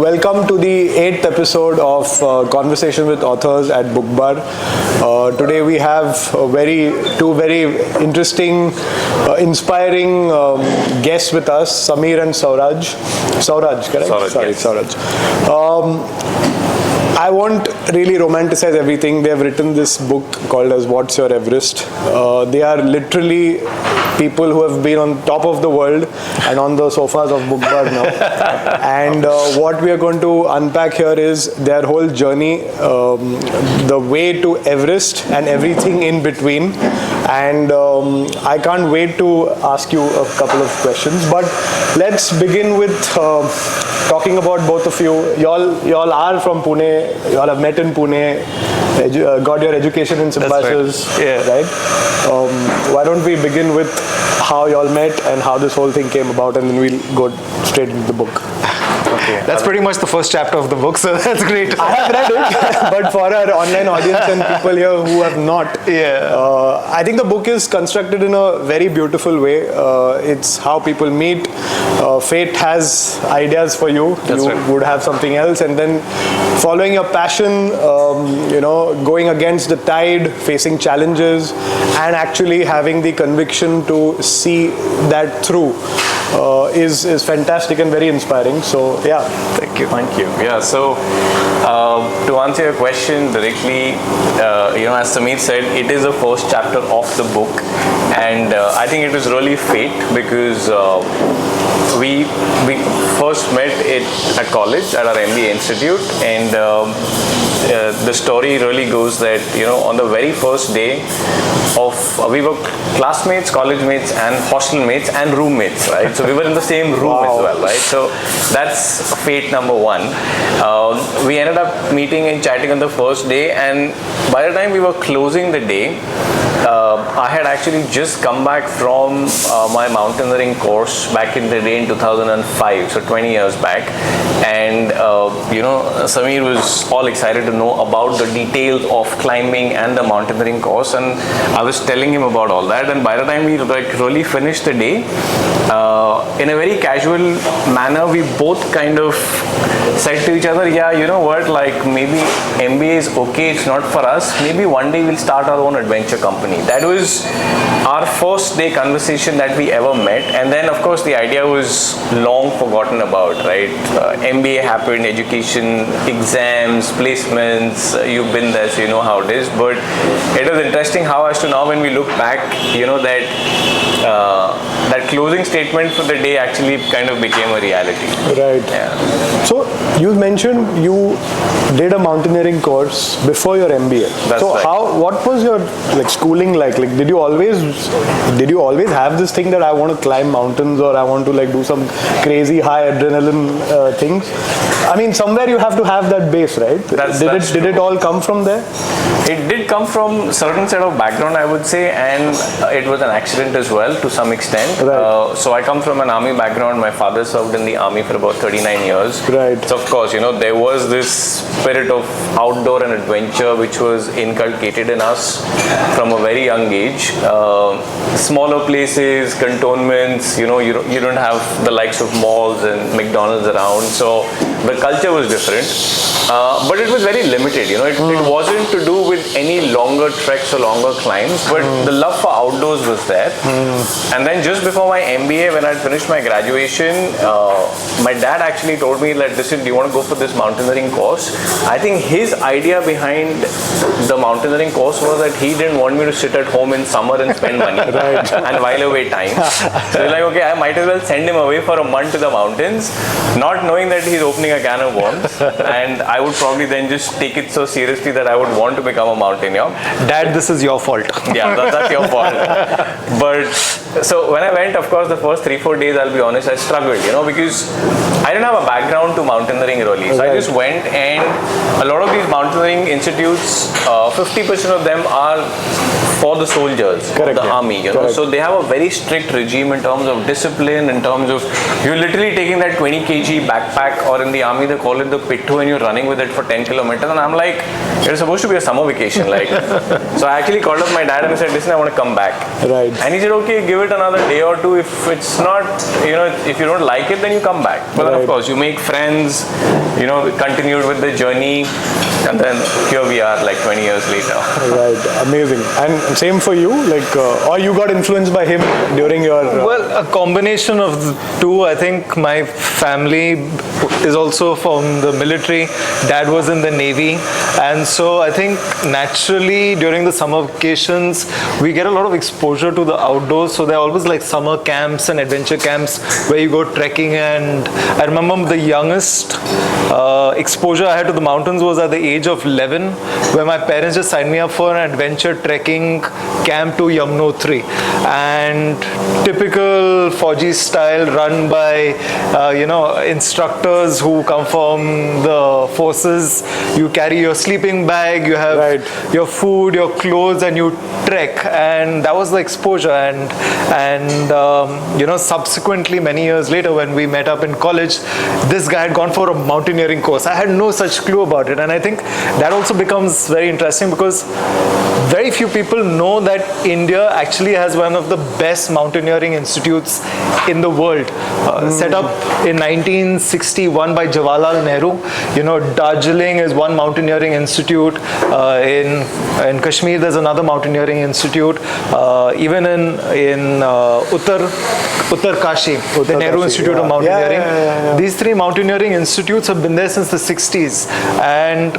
Welcome to the 8th episode of Conversation with Authors at Book Bar. Today we have two very interesting, inspiring guests with us, Samir and Sauraj. Sauraj, correct? Sauraj. I won't really romanticize everything. They have written this book called as What's Your Everest. They are literally people who have been on top of the world and on the sofas of Book Bar now. And what we are going to unpack here is their whole journey, the way to Everest and everything in between. And I can't wait to ask you a couple of questions. But let's begin with talking about both of you. Y'all are from Pune. Y'all have met in Pune. Got your education in Symbiosis, right? Why don't we begin with how y'all met and how this whole thing came about, and then we'll go straight into the book. Okay. That's pretty much the first chapter of the book, so that's great. I have read it, but for our online audience and people here who have not, I think the book is constructed in a very beautiful way. It's how people meet. Fate has ideas for you. That's you right. would have something else, and then following your passion, going against the tide, facing challenges, and actually having the conviction to see that through is fantastic and very inspiring. So yeah. Thank you. Yeah, so to answer your question directly, as Samir said, it is the first chapter of the book, and I think it was really fate because we first met at college at our MBA institute, and the story really goes that on the very first day we were classmates, college mates, and hostel mates and roommates, right? So we were in the same room as well, right? So that's fate number one. We ended up meeting and chatting on the first day, and by the time we were closing the day, I had actually just come back from my mountaineering course back in the day in 2005, so 20 years back, and Samir was all excited to know about the details of climbing and the mountaineering course, and I was telling him about all that, and by the time we really finished the day, in a very casual manner, we both kind of said to each other, maybe MBA is okay, it's not for us, maybe one day we'll start our own adventure company. That was our first day conversation that we ever met, and then of course the idea was long forgotten about, right? MBA happened, education, exams, placements, you've been there, so you know how it is, but it was interesting how as to now when we look back, that closing statement for the day actually kind of became a reality. Right. Yeah. So you mentioned you did a mountaineering course before your MBA. That's so right. What was your schooling like? Did you always have this thing that I want to climb mountains, or I want to do some crazy high adrenaline things? I mean, somewhere you have to have that base, right? Did it all come from there? It did come from certain set of background, I would say, and it was an accident as well to some extent. Right. So I come from an army background. My father served in the army for about 39 years. Right. So of course, there was this spirit of outdoor and adventure which was inculcated in us from a very young age. Smaller places, cantonments, you don't have the likes of malls and McDonald's around. So the culture was different. But it was very limited, it wasn't to do with any longer treks or longer climbs, but the love for outdoors was there. And then just before my MBA, when I finished my graduation, my dad actually told me, listen, do you want to go for this mountaineering course? I think his idea behind the mountaineering course was that he didn't want me to sit at home in summer and spend money and while away time. So he's like, okay, I might as well send him away for a month to the mountains, not knowing that he's opening a can of worms, and I would probably then just take it so seriously that I would want to become a mountaineer. Dad, this is your fault. Yeah, that's your fault. But so when I went, of course, the first 3-4 days, I'll be honest, I struggled, because I didn't have a background to mountaineering really. So I just went, and a lot of these mountaineering institutes, 50% of them are for the soldiers, Correct, of the army, So they have a very strict regime in terms of discipline, in terms of you're literally taking that 20 kg backpack, or in the the army they call it the pittu, and you're running with it for 10 kilometers. And I'm like, it's supposed to be a summer vacation. Like, so I actually called up my dad and said, listen, I want to come back. Right. And he said, okay, give it another day or two. If it's not, if you don't like it, then you come back. But then of course, you make friends, continued with the journey. And then here we are, like 20 years later. Right, amazing. And same for you, like, or you got influenced by him during your... Well, a combination of the two. I think my family is also from the military. Dad was in the Navy. And so I think naturally during the summer vacations, we get a lot of exposure to the outdoors. So there are always like summer camps and adventure camps where you go trekking. And I remember the youngest exposure I had to the mountains was at the age of 11, where my parents just signed me up for an adventure trekking camp to Yamunotri, and typical Fauji style, run by instructors who come from the forces. You carry your sleeping bag, you have your food, your clothes, and you trek. And that was the exposure. And subsequently many years later, when we met up in college, this guy had gone for a mountaineering course. I had no such clue about it. And I think that also becomes very interesting, because very few people know that India actually has one of the best mountaineering institutes in the world, set up in 1961 by Jawaharlal Nehru. Darjeeling is one mountaineering institute. In Kashmir, there's another mountaineering institute. Even in Uttarkashi, the Nehru Institute of Mountaineering. These three mountaineering institutes have been there since the 60s. And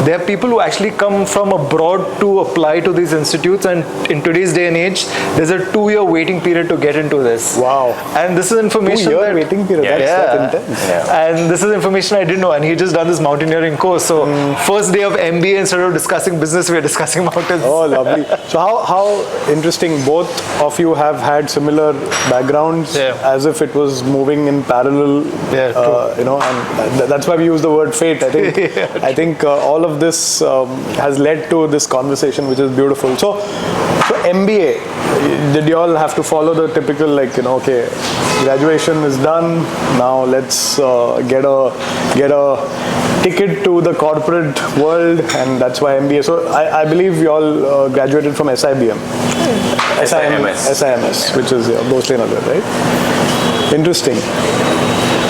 there are people who actually come from abroad to apply to these institutes, and in today's day and age, there's a 2-year waiting period to get into this. Wow. And this is information 2-year waiting period, that's intense. Yeah. And this is information I didn't know, and he just done this mountaineering course. So first day of MBA, instead of discussing business, we're discussing mountains. Oh, lovely. So how interesting, both of you have had similar backgrounds, as if it was moving in parallel, and that's why we use the word fate. I think I think all of this has led to this conversation, which is beautiful. So MBA, did you all have to follow the typical, okay, graduation is done, now let's get a ticket to the corporate world, and that's why MBA. So I believe you all graduated from SIBM. SIMS, which is mostly another, right? Interesting.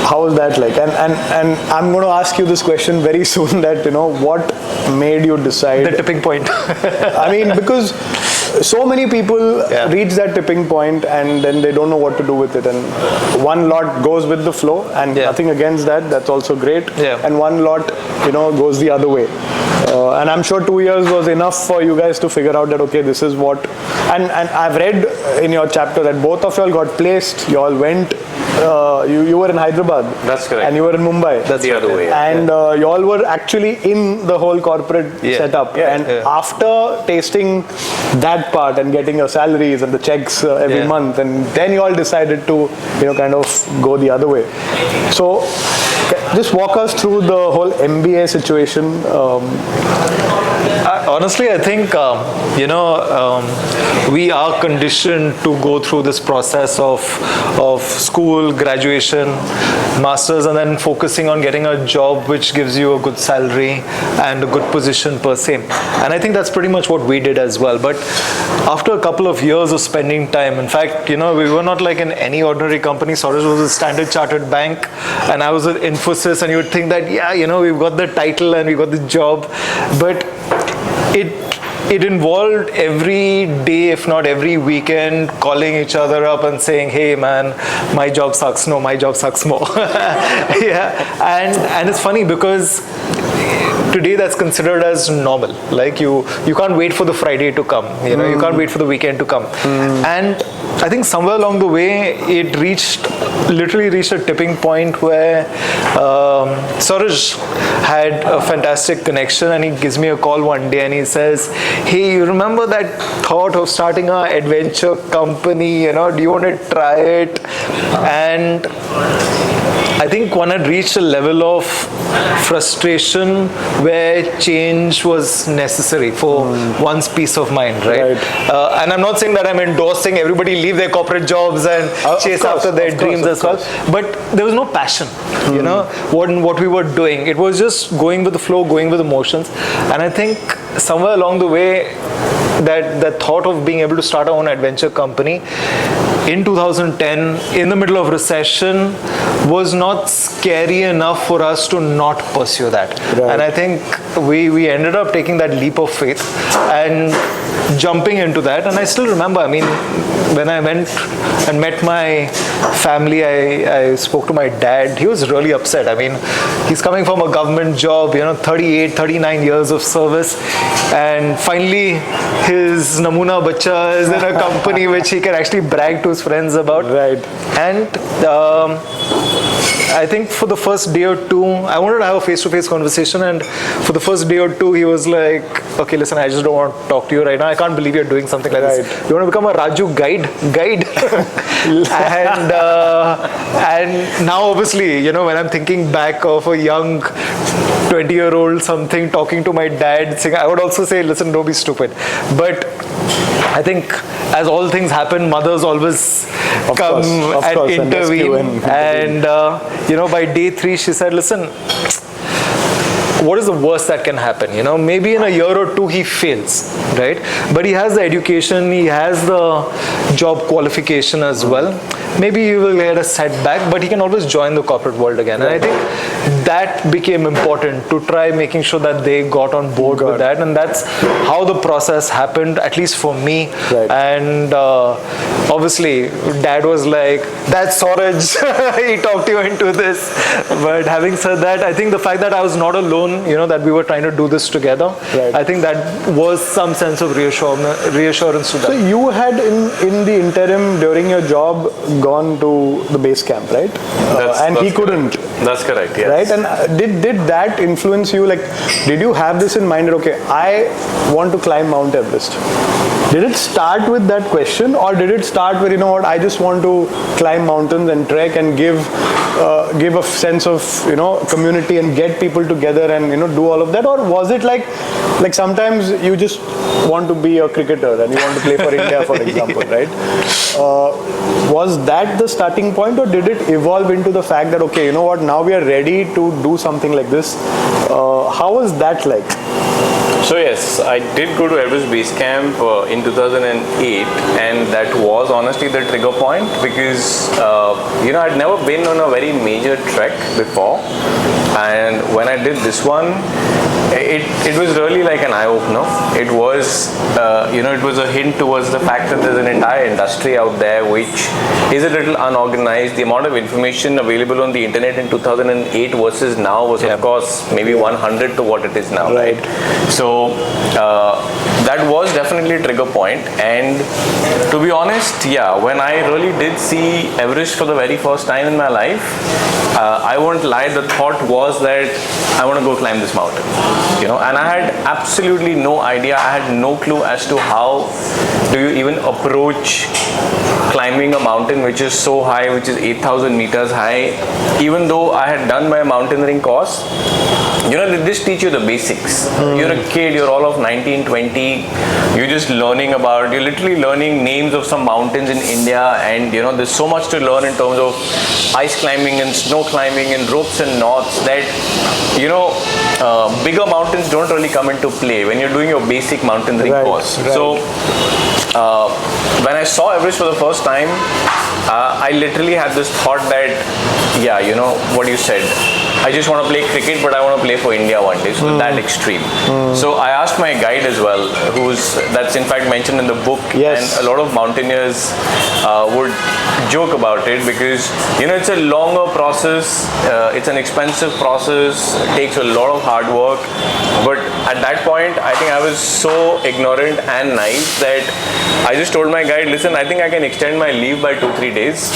How was that like? And I'm going to ask you this question very soon, that, what made you decide? The tipping point. I mean, because so many people reach that tipping point and then they don't know what to do with it. And one lot goes with the flow, and nothing against that. That's also great. And one lot, goes the other way. And I'm sure 2 years was enough for you guys to figure out that, okay, this is what. And I've read in your chapter that both of y'all got placed. You all went. You were in Hyderabad. That's correct. And you were in Mumbai. That's the other way. And you all were actually in the whole corporate setup. And after tasting that part and getting your salaries and the checks every month, and then you all decided to, kind of go the other way. So just walk us through the whole MBA situation. Honestly, I think, we are conditioned to go through this process of school, graduation, masters, and then focusing on getting a job which gives you a good salary and a good position per se. And I think that's pretty much what we did as well. But after a couple of years of spending time, in fact, we were not like in any ordinary company. Sauraj was a Standard Chartered Bank, and I was at Infosys, and you would think that, we've got the title and we got the job. But it involved every day, if not every weekend, calling each other up and saying, hey man, my job sucks. No, my job sucks more. And it's funny because today that's considered as normal. Like you can't wait for the Friday to come. You can't wait for the weekend to come. And I think somewhere along the way, it literally reached a tipping point where Sauraj had a fantastic connection, and he gives me a call one day and he says, hey, you remember that thought of starting an adventure company? Do you want to try it? And I think one had reached a level of frustration where change was necessary for one's peace of mind, right? And I'm not saying that I'm endorsing everybody leave their corporate jobs and chase after their dreams as well, but there was no passion, you know, what we were doing. It was just going with the flow, going with emotions. And I think somewhere along the way, that thought of being able to start our own adventure company in 2010 in the middle of recession was not scary enough for us to not pursue that. And I think we ended up taking that leap of faith and jumping into that. And I still remember, I mean, when I went and met my family, I spoke to my dad. He was really upset. I mean, he's coming from a government job, you know, 38, 39 years of service, and finally his namuna bacha is in a company which he can actually brag to his friends about. And I think for the first day or two, I wanted to have a face-to-face conversation, and for the first day or two, he was like, okay, listen, I just don't want to talk to you right now. I can't believe you're doing something like this. You want to become a Raju guide? And now obviously, you know, when I'm thinking back of a young 20-year-old something talking to my dad, saying, I would also say, listen, don't be stupid. But I think as all things happen, mothers always come and intervene. And you know, by day 3, she said, listen, what is the worst that can happen? You know, maybe in a year or two he fails, right? But he has the education, he has the job qualification as well. Maybe he will get a setback, but he can always join the corporate world again. And I think that became important to try making sure that they got on board with that. And that's how the process happened, at least for me. And obviously, Dad was like, that's Sauraj, he talked you into this. But having said that, I think the fact that I was not alone, you know, that we were trying to do this together, I think that was some sense of reassurance to them. So you had in the interim during your job gone to the base camp, right? And he couldn't. That's correct, yes. Right? And did that influence you? Like, did you have this in mind that, okay, I want to climb Mount Everest? Did it start with that question, or did it start with, you know what, I just want to climb mountains and trek and give a sense of, you know, community and get people together and, you know, do all of that? Or was it like sometimes you just want to be a cricketer and you want to play for India, for example, right? Was that the starting point, or did it evolve into the fact that, okay, you know what, now we are ready to do something like this? How was that like? So yes, I did go to Everest Base Camp in 2008, and that was honestly the trigger point because you know, I'd never been on a very major trek before, and when I did this one, it was really like an eye-opener. It was you know, it was a hint towards the fact that there's an entire industry out there which is a little unorganized. The amount of information available on the internet in 2008 versus now was of course maybe 100 to what it is now, right? So that was definitely a trigger point. And to be honest, yeah, when I really did see Everest for the very first time in my life, I won't lie, the thought was that I want to go climb this mountain, you know, and I had absolutely no idea. I had no clue as to how do you even approach climbing a mountain which is so high, which is 8,000 meters high. Even though I had done my mountaineering course, you know, they just teach you the basics. You're a kid, you're all of 19, 20, you're just learning about, you're literally learning names of some mountains in India, and you know, there's so much to learn in terms of ice climbing and snow climbing and ropes and knots that, you know, bigger mountains don't really come into play when you're doing your basic mountaineering course. So when I saw Everest for the first time, I literally had this thought that, yeah, you know, what you said, I just want to play cricket, but I want to play for India one day. So that extreme. So I asked my guide as well, that's in fact mentioned in the book, and a lot of mountaineers would joke about it because, you know, it's a longer process, it's an expensive process, it takes a lot of hard work. But at that point, I think I was so ignorant and naive that I just told my guide, listen, I think I can extend my leave by 2-3 days.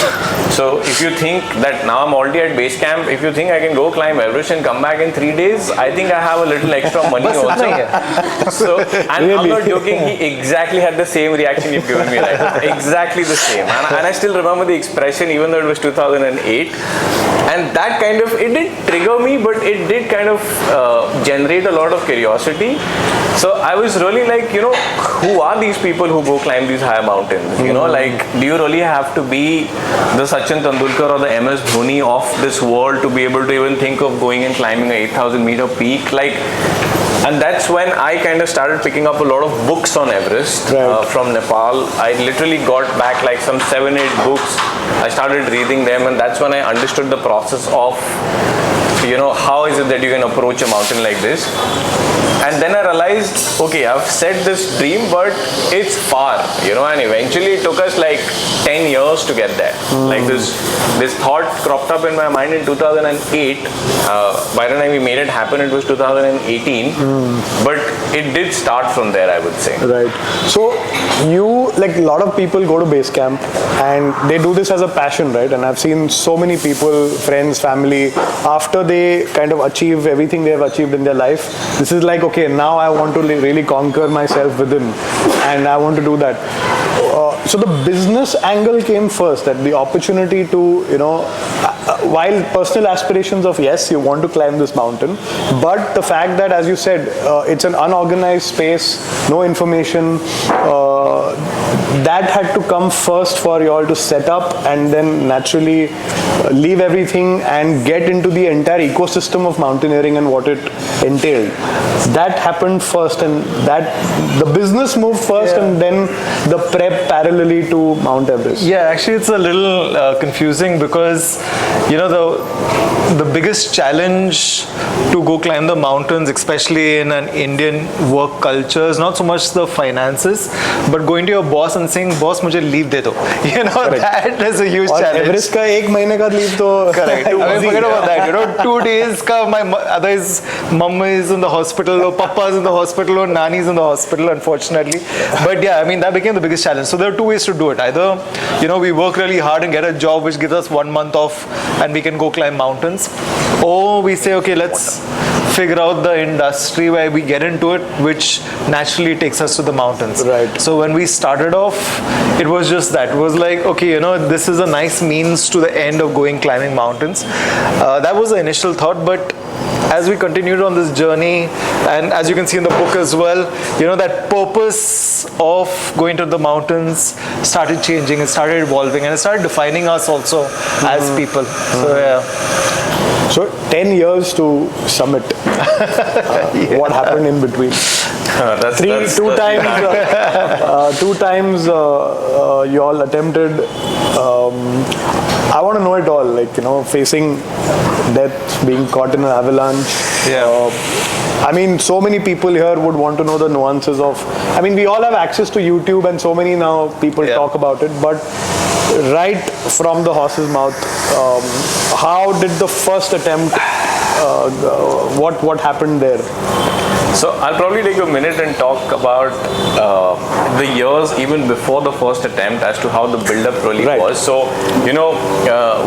So if you think that now I'm already at base camp, if you think I can go climb Everest and come back in 3 days, I think I have a little extra money also. So, and really? I'm not joking, he exactly had the same reaction you've given me, right? Exactly the same. And I still remember the expression, even though it was 2008. And that kind of, it did trigger me, but it did kind of generate a lot of curiosity. So I was really like, you know, who are these people who go climb these high mountains? You know, like, do you really have to be the Sachin Tendulkar or the MS Dhoni of this world to be able to even think of going and climbing a 8,000 meter peak? Like, and that's when I kind of started picking up a lot of books on Everest from Nepal. I literally got back like some 7-8 books. I started reading them, and that's when I understood the process of, you know, how is it that you can approach a mountain like this. And then I realized, okay, I've set this dream, but it's far, you know, and eventually it took us like 10 years to get there. Like this thought cropped up in my mind in 2008. By the time we made it happen, it was 2018. But it did start from there, I would say. Right. So you, like, a lot of people go to base camp and they do this as a passion, right? And I've seen so many people, friends, family, after they kind of achieve everything they have achieved in their life, this is like, okay, now I want to really conquer myself within, and I want to do that. So the business angle came first, that the opportunity to, you know, while personal aspirations of, yes, you want to climb this mountain, but the fact that, as you said, it's an unorganized space, no information, that had to come first for you all to set up, and then naturally leave everything and get into the entire ecosystem of mountaineering and what it entailed. That happened first, and that the business moved first, and then the prep parallelly to Mount Everest. Yeah, actually it's a little confusing because, you know, the biggest challenge to go climb the mountains, especially in an Indian work culture, is not so much the finances, but going to your boss and saying, boss, mujhe leave de do. You know, correct. That is a huge challenge. Everest ka 1 mahine ka leave to correct. I mean, forget about that. You know, 2 days ka my otherwise mama is in the hospital, or papa is in the hospital, or nani is in the hospital, unfortunately. But yeah, I mean, that became the biggest challenge. So there are 2 ways to do it. Either, you know, we work really hard and get a job which gives us 1 month off and we can go climb mountains, or we say, okay, let's figure out the industry where we get into it, which naturally takes us to the mountains. Right. So when we started off, it was just that. It was like, okay, you know, this is a nice means to the end of going climbing mountains. That was the initial thought, but as we continued on this journey, and as you can see in the book as well, you know, that purpose of going to the mountains started changing, it started evolving, and it started defining us also as people. So yeah. So 10 years to summit. What happened in between? Two times you all attempted. I want to know it all, like, you know, facing death, being caught in an avalanche. I mean, so many people here would want to know the nuances of, I mean, we all have access to YouTube and so many now people talk about it, but right from the horse's mouth, how did the first attempt, what happened there? So I'll probably take a minute and talk about the years even before the first attempt as to how the build-up really was. So, you know,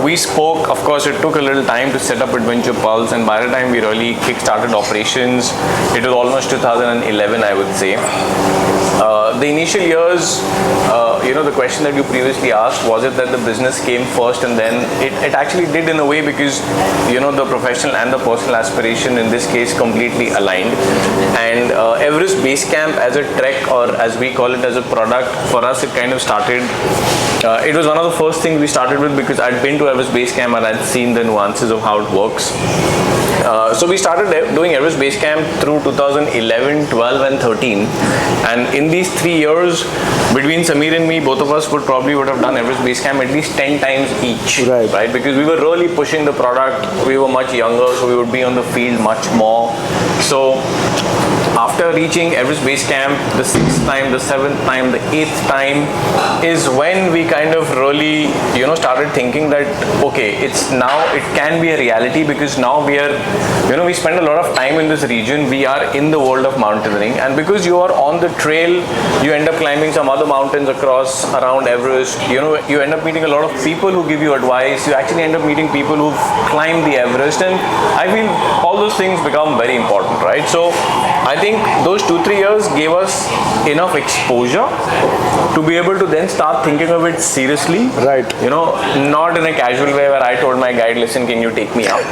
we spoke, of course, it took a little time to set up Adventure Pulse, and by the time we really kick-started operations, it was almost 2011, I would say. The initial years, you know, the question that you previously asked, was it that the business came first, and then it actually did in a way, because, you know, the professional and the personal aspiration in this case completely aligned. And Everest Base Camp as a trek, or as we call it, as a product, for us it kind of started, it was one of the first things we started with, because I'd been to Everest Base Camp and I'd seen the nuances of how it works. So we started doing Everest Base Camp through 2011, 12 and 13, and in these 3 years between Samir and me, both of us would have done Everest Base Camp at least 10 times each, right? Because we were really pushing the product. We were much younger, so we would be on the field much more. So after reaching Everest Base Camp, the 6th time, the 7th time, the 8th time is when we kind of really, you know, started thinking that, okay, it's now, it can be a reality, because now we are, you know, we spend a lot of time in this region, we are in the world of mountaineering, and because you are on the trail, you end up climbing some other mountains around Everest, you know, you end up meeting a lot of people who give you advice, you actually end up meeting people who've climbed the Everest, and I feel all those things become very important, right? So I think those 2-3 years gave us enough exposure to be able to then start thinking of it seriously. Right. You know, not in a casual way where I told my guide, listen, can you take me out?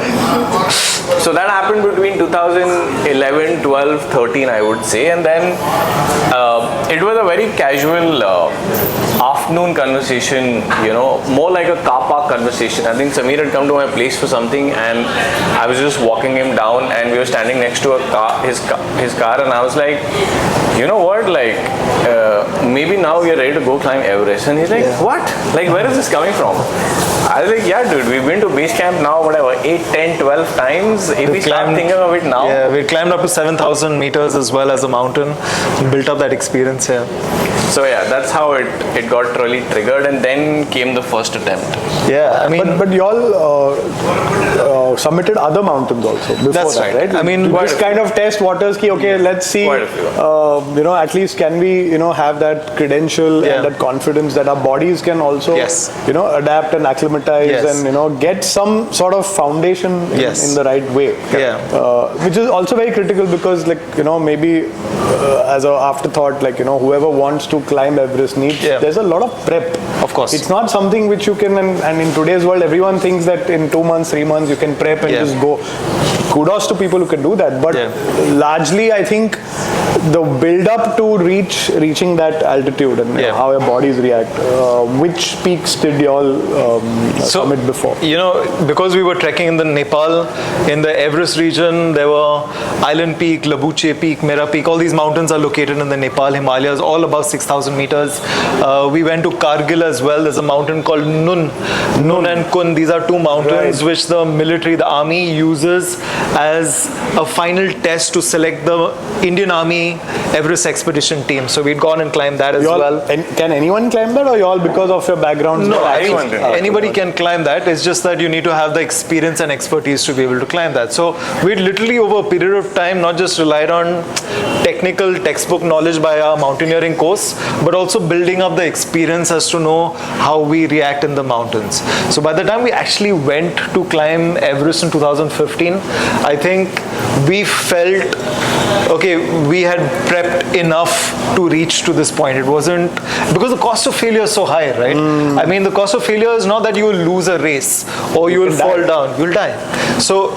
So that happened between 2011, 12, 13, I would say. And then it was a very casual afternoon conversation, you know, more like a car park conversation. I think Samir had come to my place for something, and I was just walking him down, and we were standing next to his car, and I was like, you know what, like, maybe now we are ready to go climb Everest. And he's like, what? Like, where is this coming from? I was like, yeah, dude, we've been to base camp now, whatever, 8, 10, 12 times. If we start thinking of it now. Yeah, we climbed up to 7,000 meters as well as a mountain, built up that experience here. So yeah, that's how it got really triggered, and then came the first attempt. Yeah, I mean, but you all submitted other mountains also before That's that, right. right? I mean, to just kind of test waters. Ki, okay, let's see. Quite a few. You know, at least can we, you know, have that credential and that confidence that our bodies can also, you know, adapt and acclimatize and, you know, get some sort of foundation in the right way. Which is also very critical because, like, you know, maybe as an afterthought, like, you know, whoever wants to climb Everest needs, there's a lot of prep. Of course. It's not something which you can, and in today's world, everyone thinks that in 2 months, 3 months, you can prep and just go. Kudos to people who can do that. But largely, I think the build up to reaching that altitude and you know, how your bodies react. Which peaks did you all summit before? You know, because we were trekking in the Nepal, in the Everest region, there were Island Peak, Labuche Peak, Mera Peak. All these mountains are located in the Nepal Himalayas, all above 6,000 meters. We went to Kargil as well. There's a mountain called Nun and Kun. These are two mountains which the military, the army uses as a final test to select the Indian Army Everest expedition team. So we'd gone and climbed that as well. Can anyone climb that, or you all, because of your background? No, anybody can climb that. It's just that you need to have the experience and expertise to be able to climb that. So we literally, over a period of time, not just relied on technical textbook knowledge by our mountaineering course, but also building up the experience as to know how we react in the mountains. So by the time we actually went to climb Everest in 2015, I think we felt, okay, we had prepped enough to reach to this point. It wasn't, because the cost of failure is so high, right? I mean, the cost of failure is not that you will lose a race or you will fall down, you'll die. So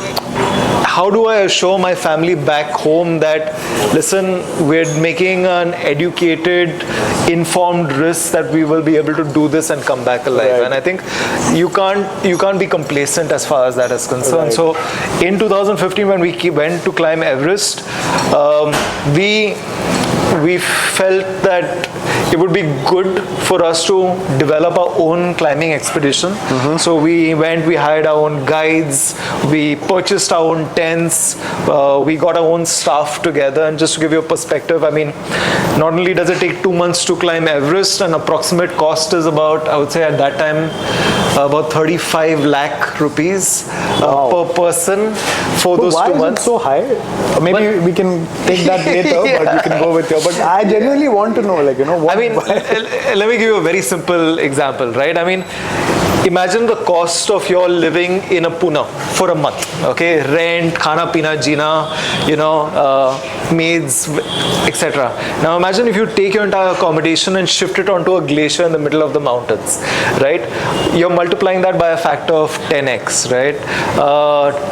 how do I assure my family back home that, listen, we're making an educated, informed risk that we will be able to do this and come back alive? And I think you can't be complacent as far as that is concerned. So in 2015, when we went to climb Everest, we felt that it would be good for us to develop our own climbing expedition. So we went, we hired our own guides, we purchased our own tents, we got our own staff together. And just to give you a perspective, I mean, not only does it take 2 months to climb Everest, an approximate cost is about, I would say at that time, about 35 lakh rupees per person for those 2 months. Why is it so high? Maybe we can take that later, but you can go with your. But I genuinely want to know, like, you know, what. I mean, let me give you a very simple example, right? I mean, imagine the cost of your living in a Pune for a month, okay? Rent, khana, pina, jina, you know, maids, etc. Now imagine if you take your entire accommodation and shift it onto a glacier in the middle of the mountains, right? You're multiplying that by a factor of 10x, right?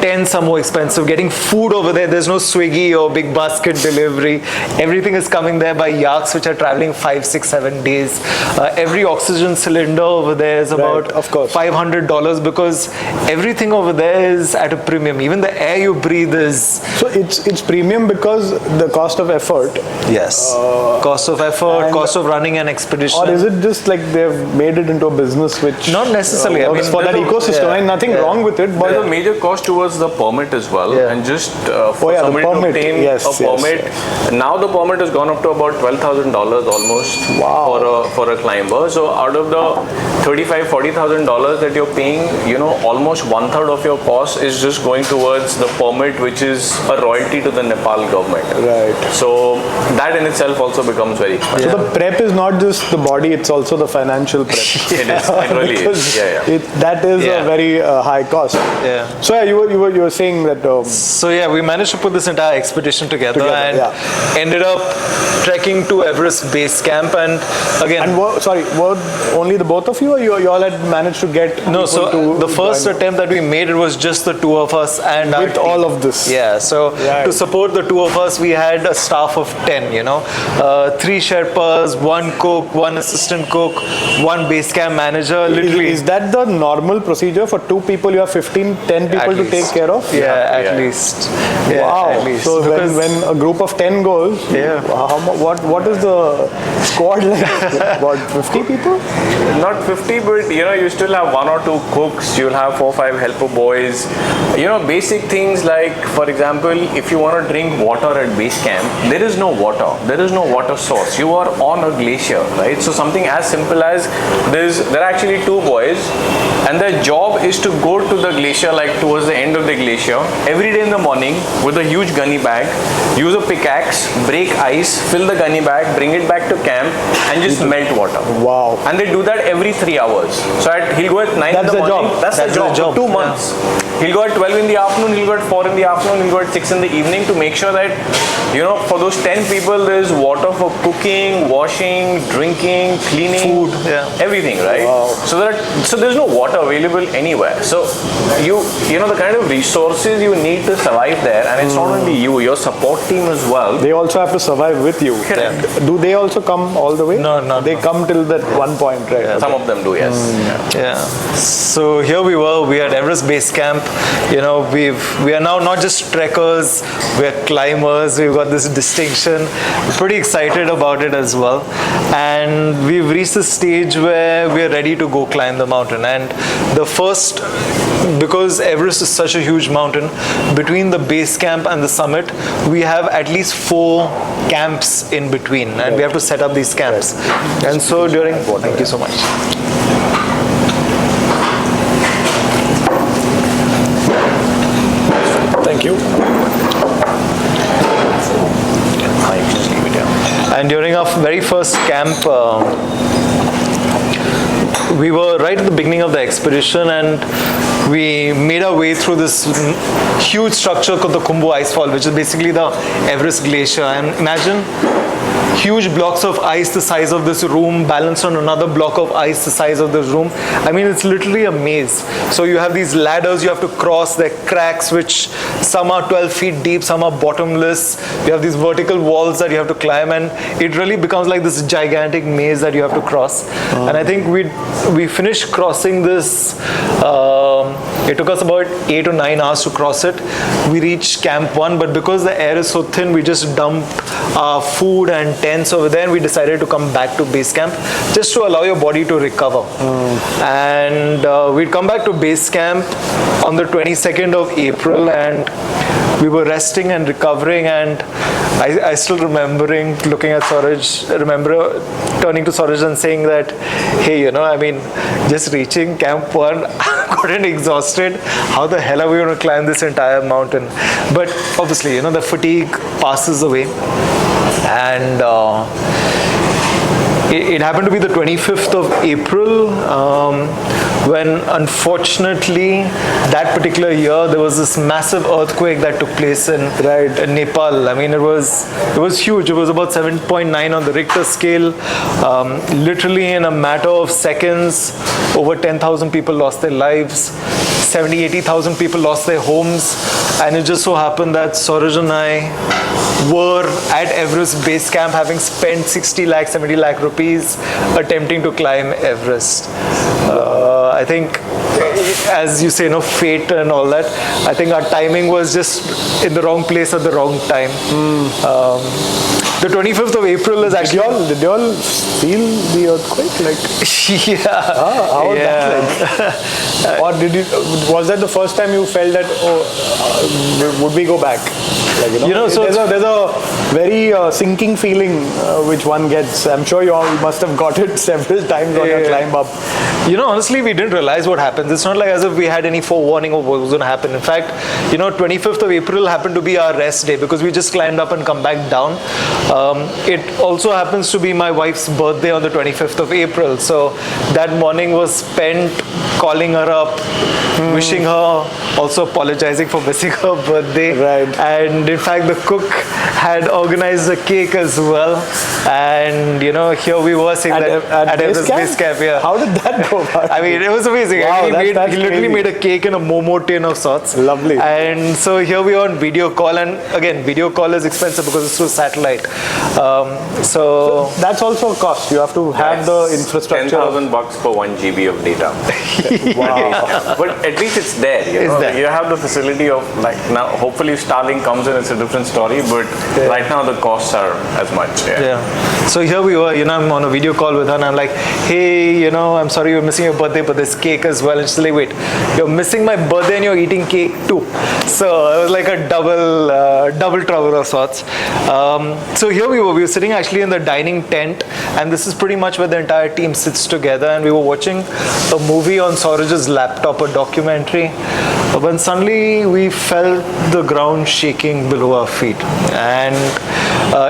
10 are more expensive. Getting food over there, there's no Swiggy or Big Basket delivery. Everything is coming there by yaks which are traveling 5, 6, 7 days. Every oxygen cylinder over there is about $500 because everything over there is at a premium. Even the air you breathe is. So it's premium because the cost of effort. Yes. Cost of effort, cost of running an expedition. Or is it just like they've made it into a business which not necessarily. I mean, for that ecosystem, and nothing wrong with it. But there's a major cost towards the permit as well, and just for somebody to obtain a permit. Now the permit has gone up to about $12,000 almost for a climber. So out of the $35,000-$40,000 that you're paying, almost 1/3 of your cost is just going towards the permit, which is a royalty to the Nepal government. Right. So that in itself also becomes very expensive. So the prep is not just the body; it's also the financial prep. It is. It really is. Yeah. That is a very high cost. Yeah. So you were saying that. So yeah, we managed to put this entire expedition together and ended up trekking to Everest base camp, and again. And were only the both of you, or you all had managed to get? No, so the first attempt that we made, it was just the two of us and with all of this. Yeah, so to support the two of us, we had a staff of 10. 3 Sherpas, 1 cook, 1 assistant cook, 1 base camp manager. Literally, is that the normal procedure for 2 people? You have 10 people to take care of. Yeah, at least. Yeah, wow. At least. So when a group of 10 goes, what is the squad like? What, 50 people? Not 50, but you still have 1 or 2 cooks. You'll have 4 or 5 helper boys. Basic things like, for example, if you want to drink water at base camp, there is no water. There is no water source. You are on a glacier, right? So something as simple as there are actually 2 boys, and their job is to go to the glacier, like towards the end of the glacier, every day in the morning with a huge gunny bag, use a pickaxe, break ice, fill the gunny bag, bring it back to camp, and just melt water. Wow. And they do that every 3 hours. So he'll go at 9 in the morning. That's the job. For 2 months. He'll go at 12 in the afternoon, he'll go at 4 in the afternoon, he'll go at 6 in the evening to make sure that, for those 10 people, there's water for cooking, washing, drinking, cleaning, food, everything, right? Wow. So there's no water available anywhere. So the kind of resources you need to survive there, and it's not only you, your support team as well. They also have to survive with you. Correct. Do they also come all the way? No. They come till that one point, right? Yeah, some of them do, yes. Yeah. So here we were. We are at Everest base camp. We are now not just trekkers. We are climbers. We've got this distinction. We're pretty excited about it as well. And we've reached the stage where we are ready to go climb the mountain. And the first, because Everest is such a huge mountain, between the base camp and the summit, we have at least 4 camps in between, and we have to set up these camps. And so thank you so much. Thank you. And during our very first camp, we were right at the beginning of the expedition, and we made our way through this huge structure called the Khumbu Icefall, which is basically the Everest glacier. And imagine huge blocks of ice the size of this room balanced on another block of ice the size of this room. I mean, it's literally a maze. So you have these ladders you have to cross, there are cracks which some are 12 feet deep, some are bottomless. You have these vertical walls that you have to climb, and it really becomes like this gigantic maze that you have to cross. And I think we finished crossing this. It took us about 8 or 9 hours to cross it. We reached Camp 1, but because the air is so thin, we just dumped our food and tents over there, and we decided to come back to base camp just to allow your body to recover. And we'd come back to base camp on the 22nd of April, and we were resting and recovering, and I still remembering looking at Sauraj, remember turning to Sauraj and saying that, hey, I mean, just reaching Camp 1, I'm getting exhausted. How the hell are we going to climb this entire mountain? But obviously, the fatigue passes away. And it happened to be the 25th of April when, unfortunately, that particular year there was this massive earthquake that took place in Nepal. I mean, it was huge. It was about 7.9 on the Richter scale. Literally in a matter of seconds, over 10,000 people lost their lives. 80,000 people lost their homes, and it just so happened that Sauraj and I were at Everest base camp, having spent 60 lakh, 70 lakh rupees attempting to climb Everest. I think, as you say, fate and all that, I think our timing was just in the wrong place at the wrong time. The 25th of April is actually... Did you all feel the earthquake? Yeah. How was that like? Or was that the first time you felt that, would we go back? Like, So there's a very sinking feeling which one gets. I'm sure you all must have got it several times on your climb up. Honestly, we didn't realize what happens. It's not like as if we had any forewarning of what was going to happen. In fact, 25th of April happened to be our rest day because we just climbed up and come back down. It also happens to be my wife's birthday on the 25th of April. So that morning was spent calling her up, wishing her, also apologizing for missing her birthday. Right. And in fact, the cook had organized a cake as well. And here we were saying at Everest Base Camp. Yeah. How did that go about? I mean, it was amazing. Wow, he literally crazy. made a cake in a Momo tin of sorts. Lovely. And so here we are on video call, and again, video call is expensive because it's through satellite. So that's also a cost. You have to have the infrastructure. $10,000 for 1 GB of data. Wow. But at least it's there. It's there. You have the facility of now. Hopefully, Starlink comes in. It's a different story. But right now, the costs are as much. Yeah. So here we were. I'm on a video call with her, and I'm like, hey, I'm sorry you're missing your birthday, but there's cake as well. And she's like, wait, you're missing my birthday and you're eating cake too. So it was like a double trouble of sorts. So here we were sitting actually in the dining tent, and this is pretty much where the entire team sits together, and we were watching a movie on Sauraj's laptop, a documentary, when suddenly we felt the ground shaking below our feet. And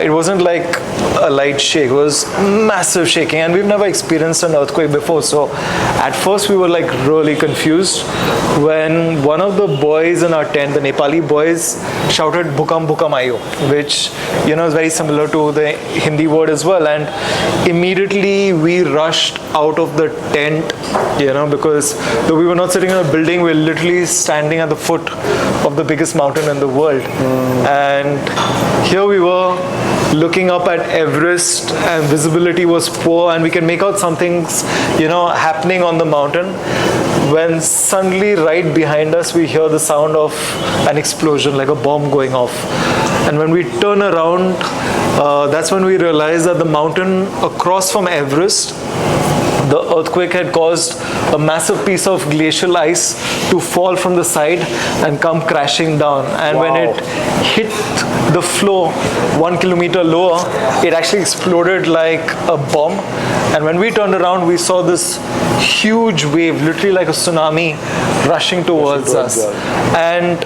it wasn't like a light shake, it was massive shaking, and we've never experienced an earthquake before. So at first we were like really confused when one of the boys in our tent, the Nepali boys, shouted "Bhukam Bhukam Ayo," which is very similar to the Hindi word as well. And immediately we rushed out of the tent, because though we were not sitting in a building, we were literally standing at the foot of the biggest mountain in the world. And here we were looking up at Everest, and visibility was poor, and we can make out some things, happening on the mountain, when suddenly right behind us we hear the sound of an explosion, like a bomb going off. And when we turn around, that's when we realize that the mountain across from Everest, the earthquake had caused a massive piece of glacial ice to fall from the side and come crashing down. And when it hit the floor 1 kilometer lower, it actually exploded like a bomb. And when we turned around, we saw this huge wave, literally like a tsunami, rushing towards us. And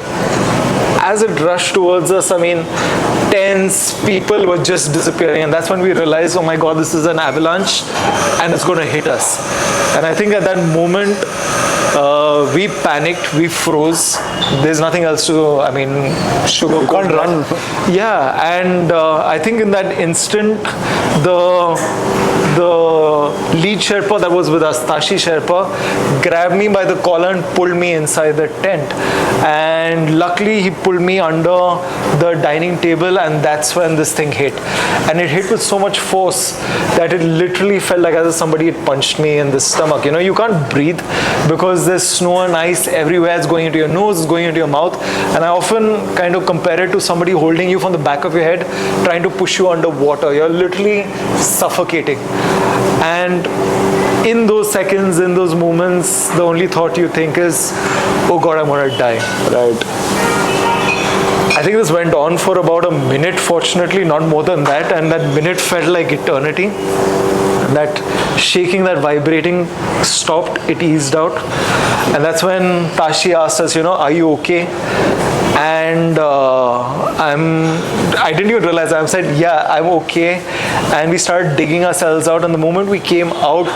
as it rushed towards us, tens, people were just disappearing. And that's when we realized, oh my God, this is an avalanche and it's going to hit us. And I think at that moment, we panicked, we froze. There's nothing else to, sugar. You can't run. Yeah, and I think in that instant, the lead Sherpa that was with us, Tashi Sherpa, grabbed me by the collar and pulled me inside the tent. And luckily, he pulled me under the dining table, and that's when this thing hit. And it hit with so much force that it literally felt like as if somebody had punched me in the stomach. You can't breathe because there's snow and ice everywhere. It's going into your nose, it's going into your mouth. And I often kind of compare it to somebody holding you from the back of your head, trying to push you underwater. You're literally suffocating. And in those seconds, in those moments, the only thought you think is, oh God, I'm going to die. Right. I think this went on for about a minute, fortunately, not more than that. And that minute felt like eternity. And that shaking, that vibrating stopped, it eased out. And that's when Tashi asked us, are you okay? And I didn't even realize. I said, yeah, I'm okay. And we started digging ourselves out. And the moment we came out,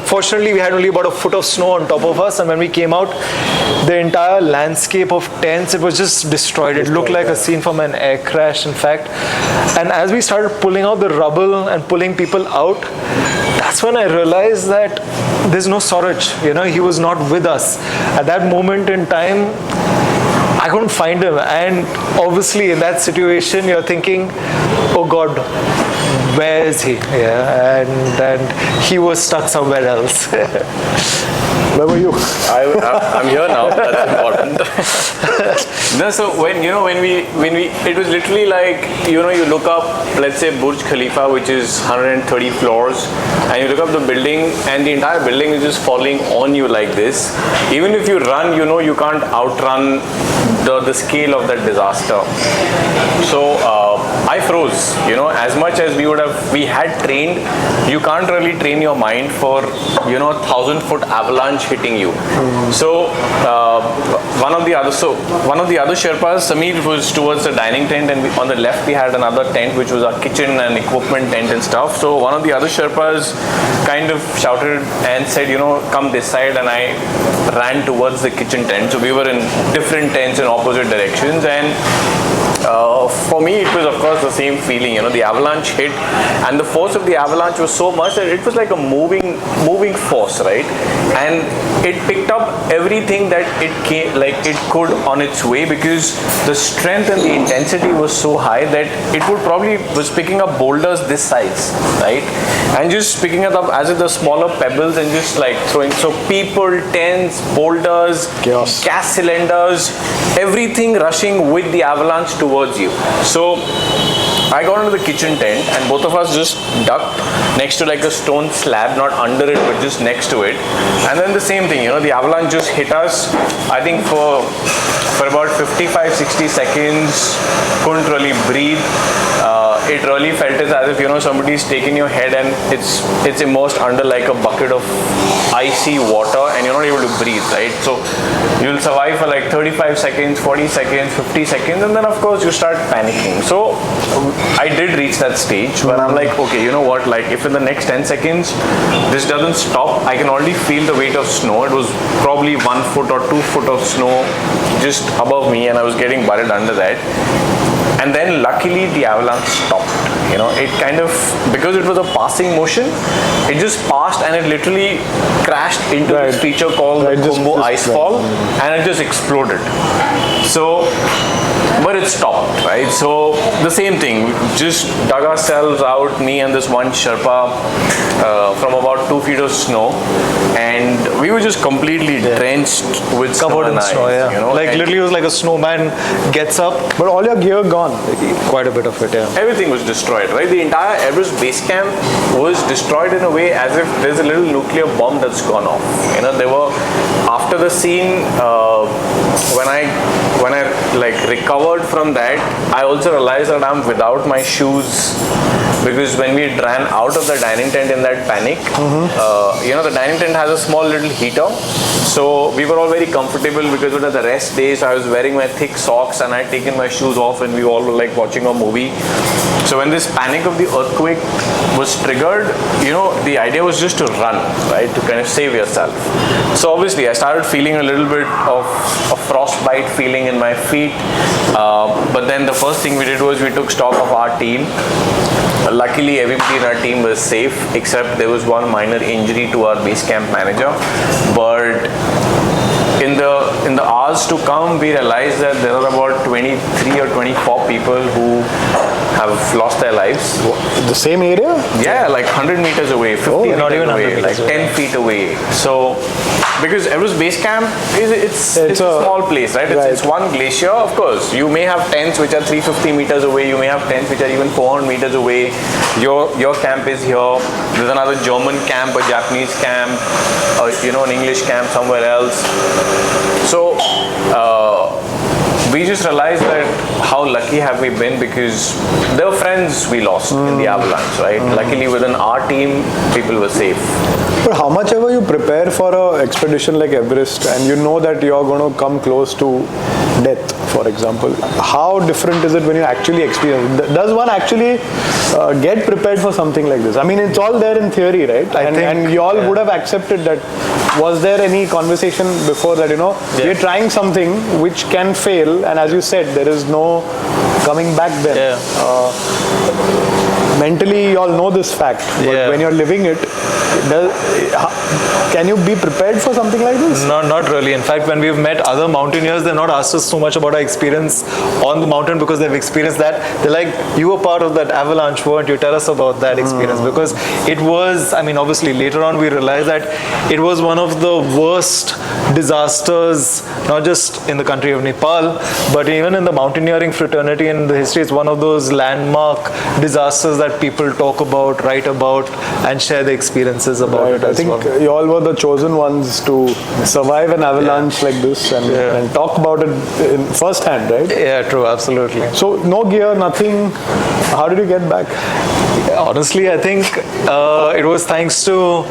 fortunately we had only about a foot of snow on top of us. And when we came out, the entire landscape of tents, it was just destroyed. It looked like a scene from an air crash, in fact. And as we started pulling out the rubble and pulling people out, that's when I realized that there's no Sauraj. He was not with us. At that moment in time, I couldn't find him. And obviously in that situation, you're thinking, oh God, where is he? Yeah, and he was stuck somewhere else. Where were you? I'm here now. That's important. No, so when we, it was literally like, you look up, let's say Burj Khalifa, which is 130 floors, and you look up the building, and the entire building is just falling on you like this. Even if you run, you can't outrun the scale of that disaster. So I froze. As much as we had trained, you can't really train your mind for 1,000-foot avalanche hitting you. So one of the other Sherpas, Samir, was towards the dining tent, and on the left we had another tent which was our kitchen and equipment tent and stuff. So one of the other Sherpas kind of shouted and said, come this side, and I ran towards the kitchen tent. So we were in different tents in opposite directions, and for me it was of course the same feeling. The avalanche hit, and the force of the avalanche was so much that it was like a moving force, right? And it picked up everything that it could on its way, because the strength and the intensity was so high that it was picking up boulders this size, right? And just picking it up as if the smaller pebbles and just like throwing. So people, tents, boulders, chaos, gas cylinders, everything rushing with the avalanche towards you. So I got into the kitchen tent, and both of us just ducked next to like a stone slab, not under it but just next to it. And then the same thing, the avalanche just hit us, I think for about 55-60 seconds, couldn't really breathe. It really felt as if somebody's taken your head and it's immersed under like a bucket of icy water, and you're not able to breathe, right? So you'll survive for like 35 seconds, 40 seconds, 50 seconds, and then of course you start panicking. So I did reach that stage where I'm like, okay, you know what, like if in the next 10 seconds this doesn't stop, I can already feel the weight of snow. It was probably 1 foot or 2 foot of snow just above me, and I was getting buried under that. And then luckily the avalanche stopped. It kind of, because it was a passing motion, it just passed and it literally crashed into this feature called the Kumbu Icefall, and it just exploded. So, but it stopped, right? So the same thing, just dug ourselves out, me and this one Sherpa, from about 2 feet of snow, and we were just completely drenched with covered in snow, like literally it was like a snowman gets up. But all your gear gone. Quite a bit of it, Everything was destroyed, right? The entire Everest base camp was destroyed in a way as if there's a little nuclear bomb that's gone off. There were, after the scene, when I like recovered from that, I also realized that I'm without my shoes, because when we ran out of the dining tent in that panic, the dining tent has a small little heater, so we were all very comfortable because it was the rest day, so I was wearing my thick socks and I had taken my shoes off, and we all were like watching a movie. So when this panic of the earthquake was triggered, the idea was just to run, right, to kind of save yourself. So obviously I started feeling a little bit of a frostbite feeling in my feet, but then the first thing we did was we took stock of our team. Luckily everybody in our team was safe, except there was one minor injury to our base camp manager. But in the hours to come, we realized that there are about 23 or 24 people who have lost their lives. The same area? Yeah, like 100 meters away, 50 meters not even away, like 10 feet away. So, because Everest Base Camp, it's a small place, right? It's one glacier. Of course, you may have tents which are 350 meters away. You may have tents which are even 400 meters away. Your camp is here. There's another German camp, a Japanese camp, an English camp somewhere else. So, we just realized that how lucky have we been, because there were friends we lost in the avalanche, right? Luckily within our team, people were safe. But how much ever you prepare for an expedition like Everest, and you know that you're going to come close to death, for example, how different is it when you actually experience? Does one actually get prepared for something like this? I mean, it's all there in theory, right? And you all would have accepted that. Was there any conversation before that, we're trying something which can fail, and as you said, there is no coming back then. Mentally, you all know this fact, but when you're living it, can you be prepared for something like this? Not really. In fact, when we've met other mountaineers, they've not asked us so much about our experience on the mountain, because they've experienced that. They're like, you were part of that avalanche, weren't you? Tell us about that experience. Because it was, obviously later on we realized that it was one of the worst disasters, not just in the country of Nepal, but even in the mountaineering fraternity in the history. It's one of those landmark disasters that that people talk about, write about, and share the experiences about it I as think well. you all were the chosen ones to survive an avalanche like this and talk about it in first hand, right? Yeah, true, absolutely. So no gear, nothing. How did you get back? Honestly, I think it was thanks to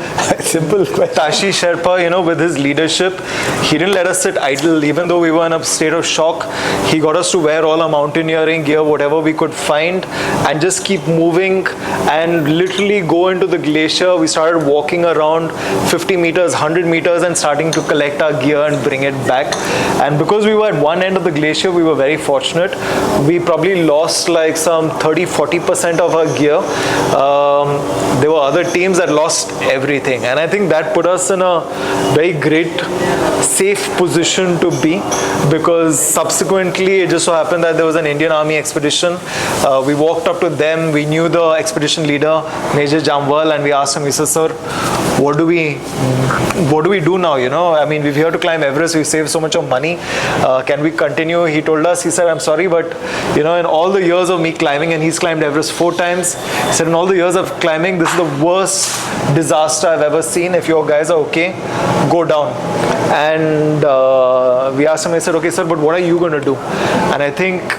Simple question. Tashi Sherpa, with his leadership. He didn't let us sit idle, even though we were in a state of shock. He got us to wear all our mountaineering gear, whatever we could find, and just keep moving and literally go into the glacier. We started walking around 50 meters, 100 meters, and starting to collect our gear and bring it back. And because we were at one end of the glacier, we were very fortunate. We probably lost like some 30-40% of our gear. There were other teams that lost everything, and I think that put us in a very great, safe position to be, because subsequently it just so happened that there was an Indian Army expedition. We walked up to them. We knew the expedition leader, Major Jamwal, and we asked him. We said, "Sir, what do we do now? I mean, we're here to climb Everest. We saved so much of money. Can we continue?" He told us. He said, "I'm sorry, but in all the years of me climbing," and he's climbed Everest 4 times. He said, "In all the years of climbing, this is the worst disaster I've ever seen. If your guys are okay, go down." And we asked him. I said, "Okay, sir, but what are you going to do?" And I think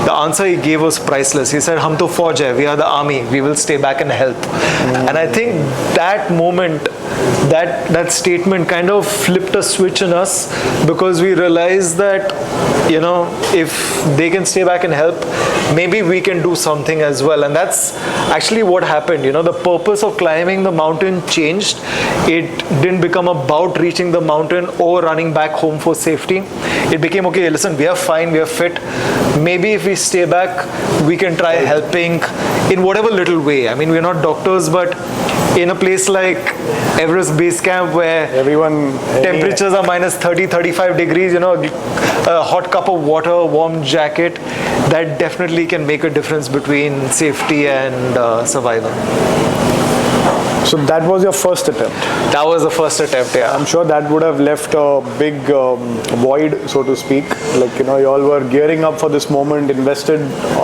the answer he gave was priceless. He said, "Hum to fauj hai, we are the army. We will stay back and help." And I think that moment, that statement kind of flipped a switch in us, because we realized that if they can stay back and help, maybe we can do something as well. And that's actually what happened. The purpose of climbing the mountain changed. It didn't become about reaching the mountain or running back home for safety. It became, okay, listen, we are fine, we are fit. Maybe if we stay back, we can try helping in whatever little way. I mean, we're not doctors, but in a place like Everest Base Camp, where temperatures are minus 30, 35 degrees, a hot cup of water, warm jacket, that definitely can make a difference between safety and survival. So that was your first attempt? That was the first attempt, yeah. I'm sure that would have left a big void, so to speak. Like, you all were gearing up for this moment, invested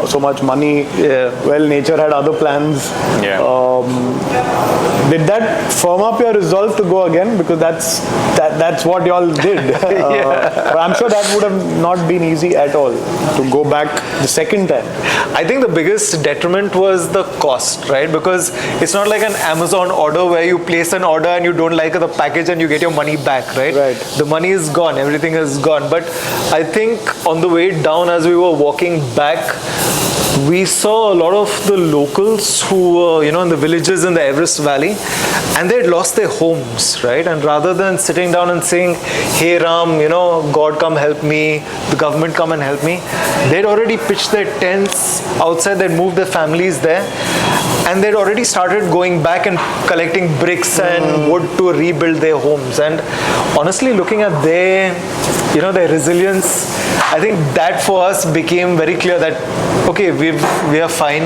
so much money. Yeah. Well, nature had other plans. Yeah. Did that firm up your resolve to go again? Because that's what y'all did. But I'm sure that would have not been easy at all to go back the second time. I think the biggest detriment was the cost, right? Because it's not like an Amazon order where you place an order and you don't like the package and you get your money back, right? Right. The money is gone, everything is gone. But I think on the way down, as we were walking back, we saw a lot of the locals who were, in the villages in the Everest Valley, and they had lost their homes, right? And rather than sitting down and saying, "Hey Ram, God come help me, the government come and help me," they'd already pitched their tents outside, they'd moved their families there, and they'd already started going back and collecting bricks and wood to rebuild their homes. And honestly, looking at their resilience, I think that for us became very clear that, okay, we are fine,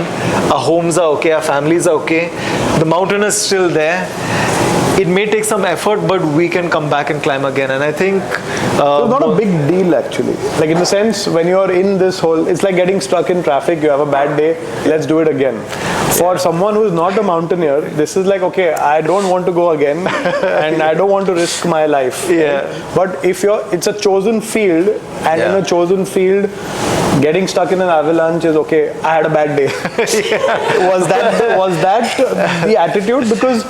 our homes are okay, our families are okay, the mountain is still there. It may take some effort, but we can come back and climb again. And I think it's not a big deal, actually. Like, in the sense, when you're in this whole, it's like getting stuck in traffic. You have a bad day, let's do it again. For someone who's not a mountaineer, this is like, okay, I don't want to go again, and I don't want to risk my life. Yeah. But if it's a chosen field, and in a chosen field, getting stuck in an avalanche is, okay, I had a bad day. Was that the attitude? Because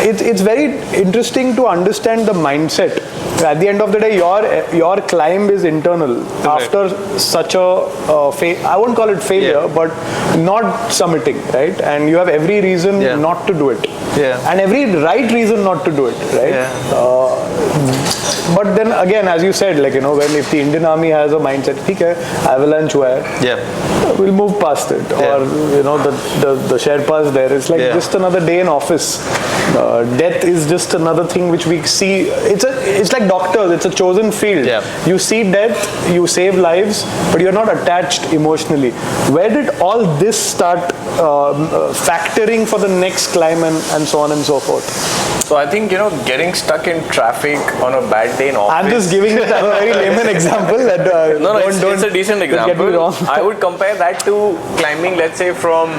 it's very interesting to understand the mindset. At the end of the day, your climb is internal. Right. After such a I won't call it failure, but not summiting, right? And you have every reason not to do it. Yeah. And every right reason not to do it, right? Yeah. But then again, as you said, like, when if the Indian Army has a mindset, okay, avalanche hua hai, we'll move past it. Or, the Sherpas there, it's like just another day in office. Death is just another thing which we see. It's like doctors, it's a chosen field. Yeah. You see death, you save lives, but you're not attached emotionally. Where did all this start factoring for the next climb and so on and so forth? So I think, getting stuck in traffic on a bad day in office. I'm just giving it a very layman example. That, it's a decent example. Get me wrong. I would compare that to climbing, let's say, from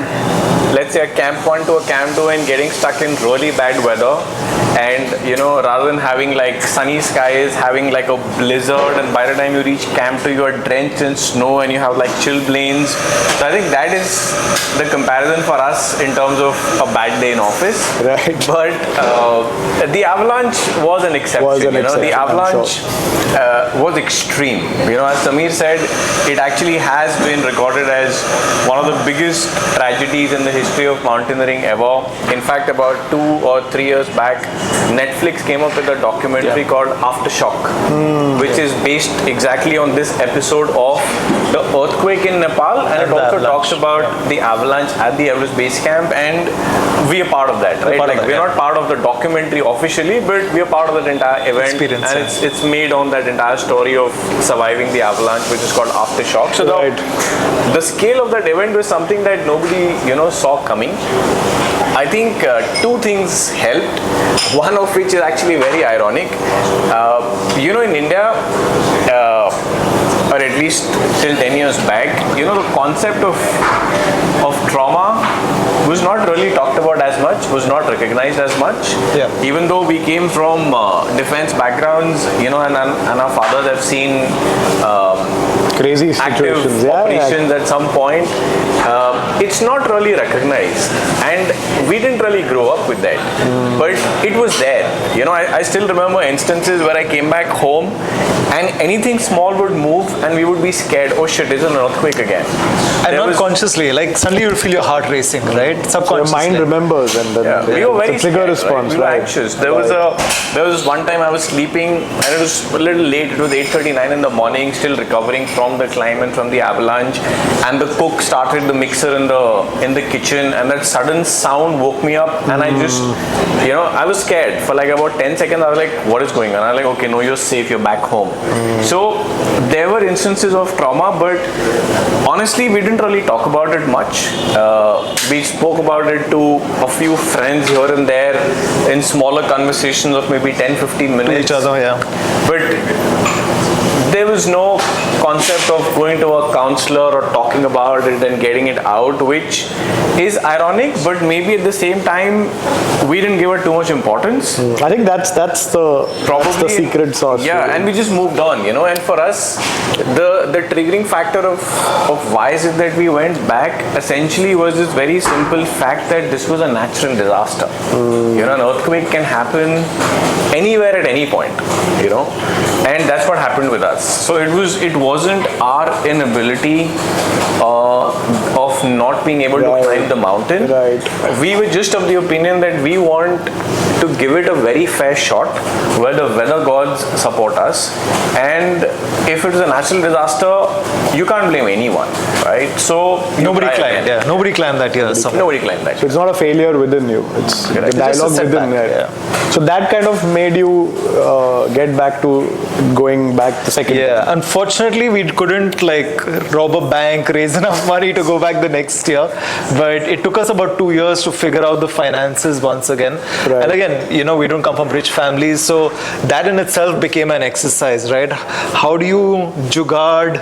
let's say, a camp 1 to a camp 2 and getting stuck in really bad weather, and rather than having like sunny skies, having like a blizzard, and by the time you reach camp 2 you are drenched in snow and you have like chilblains. So I think that is the comparison for us in terms of a bad day in office. Right. But the avalanche was an exception. The avalanche was extreme. As Samir said, it actually has been recorded as one of the biggest tragedies in the history of mountaineering ever. In fact, about 2 or 3 years back, Netflix came up with a documentary called Aftershock, which is based exactly on this episode of the earthquake in Nepal, and it also talks about the avalanche at the Everest base camp, and we are part of that, right? We're not part of the documentary officially, but we are part of that entire event, experience, and it's made on that entire story of surviving the avalanche, which is called Aftershock. So the scale of that event was something that nobody saw coming. I think 2 things helped, one of which is actually very ironic. In India, or at least till 10 years back, the concept of trauma was not really talked about as much, was not recognized as much. Yeah. Even though we came from defense backgrounds, and our fathers have seen crazy active situations. operations at some point, it's not really recognized, and we didn't really grow up with that, but it was there. I still remember instances where I came back home and anything small would move and we would be scared. Oh shit, it's an earthquake again. And not consciously, like suddenly you feel your heart racing, right? Subconsciously. Your mind remembers, and then we were very trigger scared, response. Right? We were anxious. There was one time I was sleeping and it was a little late. It was 8:39 in the morning, still recovering from the climb and from the avalanche. And the cook started the mixer in the kitchen, and that sudden sound woke me up, and I just, I was scared for like about 10 seconds. I was like, what is going on? I was like, okay, no, you're safe. You're back home. So there were instances of trauma, but honestly, we didn't really talk about it much. We spoke about it to a few friends here and there in smaller conversations of maybe 10-15 minutes. To each other, yeah. But there was no concept of going to a counselor or talking about it and getting it out, which is ironic, but maybe at the same time we didn't give it too much importance. I think that's the secret sauce. Yeah, and we just moved on, and for us the triggering factor of why is it that we went back essentially was this very simple fact that this was a natural disaster. An earthquake can happen anywhere at any point, and that's what happened with us. So it wasn't our inability of not being able to climb the mountain. Right. We were just of the opinion that we want to give it a very fair shot where the weather gods support us, and if it is a natural disaster, you can't blame anyone, right? So nobody climbed. Yeah, nobody climbed that year. Nobody climbed that. So it's not a failure within you. It's the dialogue within there. Yeah. So that kind of made you get back to going back the second time. Yeah, unfortunately we couldn't rob a bank, raise enough money to go back the next year, but it took us about 2 years to figure out the finances once again. Right. And again, we don't come from rich families, so that in itself became an exercise, right? How do you jugaad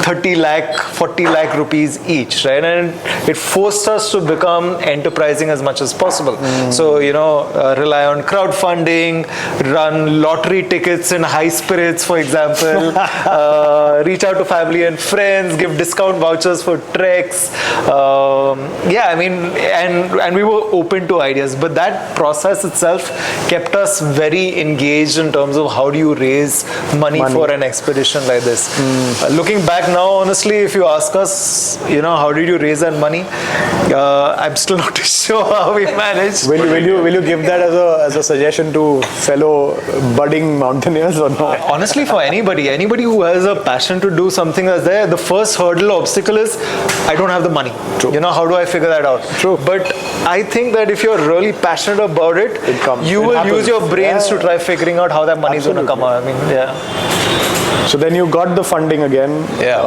30 lakh, 40 lakh rupees each, right? And it forced us to become enterprising as much as possible. So, rely on crowdfunding, run lottery tickets in high spirits, for example, reach out to family and friends, give discount vouchers for treks. And we were open to ideas, but that process itself kept us very engaged in terms of how do you raise money for an expedition like this. Looking back now, honestly, if you ask us, how did you raise that money? I'm still not sure how we managed. Will you give that as a suggestion to fellow budding mountaineers or not? Honestly, for anybody who has a passion to do something that's there, the first hurdle obstacle is I don't have the money. True. How do I figure that out? True. But I think that if you're really passionate about it, comes. You will happens. use your brains to try figuring out how that money is going to come out. So then you got the funding again. Yeah.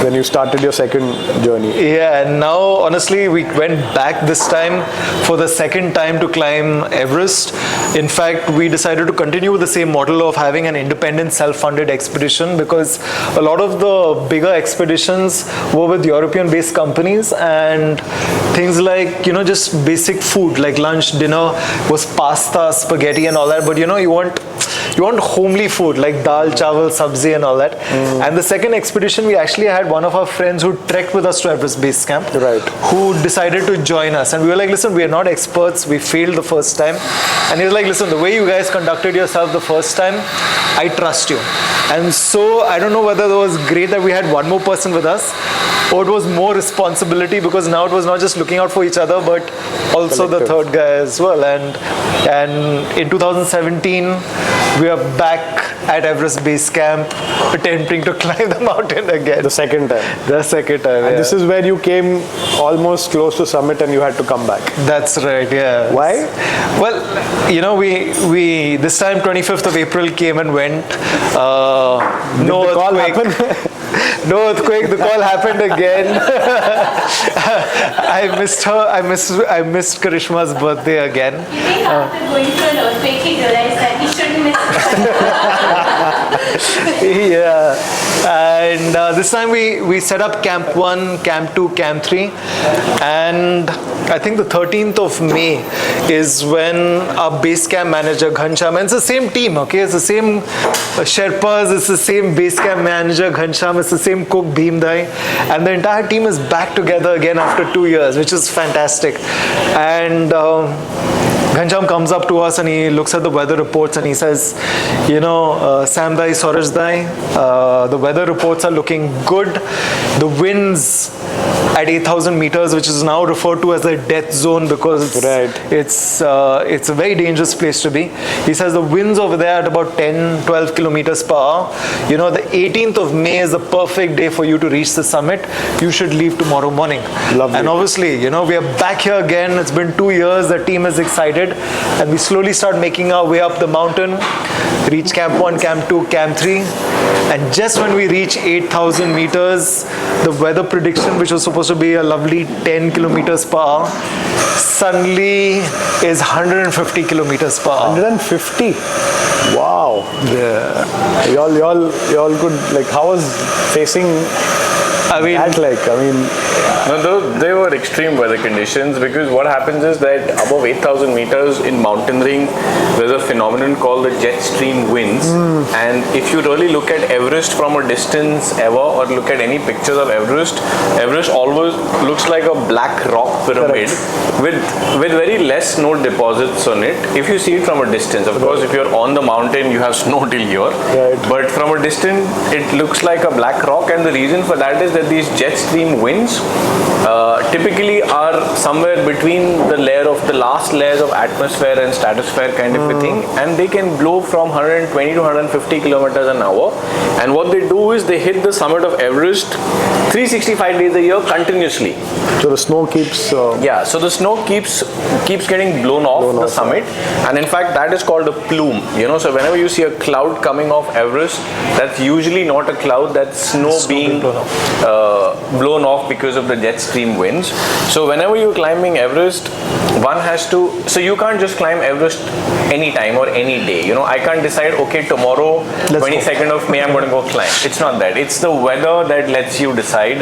When you started your second journey. Yeah, and now honestly we went back this time for the second time to climb Everest. In fact, we decided to continue with the same model of having an independent self-funded expedition, because a lot of the bigger expeditions were with European-based companies, and things like, you know, just basic food like lunch, dinner was pasta, spaghetti and all that, but you know, you want homely food like dal, chawal, sabzi and all that. And the second expedition, we actually had one of our friends who trekked with us to Everest Base Camp, right, who decided to join us. And we were like, listen, we are not experts, we failed the first time. And he was like, listen, the way you guys conducted yourself the first time, I trust you. And so I don't know whether it was great that we had one more person with us, or it was more responsibility, because now it was not just looking out for each other, but also the third guy as well. And in 2017, we are back at Everest Base Camp, attempting to climb the mountain again. The second time. The second time, And yeah. this is where you came almost close to summit and you had to come back. That's right, yeah. Why? Well, you know, we this time 25th of April came and went. No the call earthquake. happen? No earthquake. The call happened again. I missed her. I missed Karishma's birthday again. You think after going through an earthquake, he realized that he shouldn't miss Yeah, and this time we set up Camp 1, Camp 2, Camp 3, and I think the 13th of May is when our base camp manager Ghansham, and it's the same team, okay, it's the same Sherpas, it's the same base camp manager Ghansham, it's the same cook Bhimdai, and the entire team is back together again after 2 years, which is fantastic. And Ghansham comes up to us and he looks at the weather reports and he says, you know, Sam Dai, Sauraj Dai, the weather reports are looking good. The winds at 8,000 meters, which is now referred to as the death zone, because it's a very dangerous place to be. He says the winds over there at about 10, 12 kilometers per hour. You know, the 18th of May is the perfect day for you to reach the summit. You should leave tomorrow morning. Lovely. And obviously, you know, we are back here again. It's been 2 years. The team is excited. And we slowly start making our way up the mountain, reach Camp 1, Camp 2, Camp 3. And just when we reach 8,000 meters, the weather prediction, which was supposed to be a lovely 10 kilometers per hour, suddenly is 150 kilometers per hour. 150? Wow. Yeah. Y'all could, like, how was facing that like? I mean, No, they were extreme weather conditions, because what happens is that above 8,000 meters in mountaineering, there's a phenomenon called the jet stream winds. And if you really look at Everest from a distance ever, or look at any pictures of Everest, Everest always looks like a black rock pyramid with very less snow deposits on it. If you see it from a distance, of course, if you're on the mountain, you have snow till here. But from a distance, it looks like a black rock, and the reason for that is that these jet stream winds typically are somewhere between the last layers of atmosphere and stratosphere kind of a thing, and they can blow from 120 to 150 kilometers an hour. And what they do is they hit the summit of Everest 365 days a year continuously. so the snow keeps... Yeah, so the snow keeps getting blown off the summit, and in fact that is called a plume. You know, so whenever you see a cloud coming off Everest, that's usually not a cloud, that's snow being blown off because of the jet stream winds. So whenever you're climbing Everest, one has to, so you can't just climb Everest anytime or any day. You know, I can't decide, okay, tomorrow, 22nd of May, I'm going to go climb. It's not that. It's the weather that lets you decide,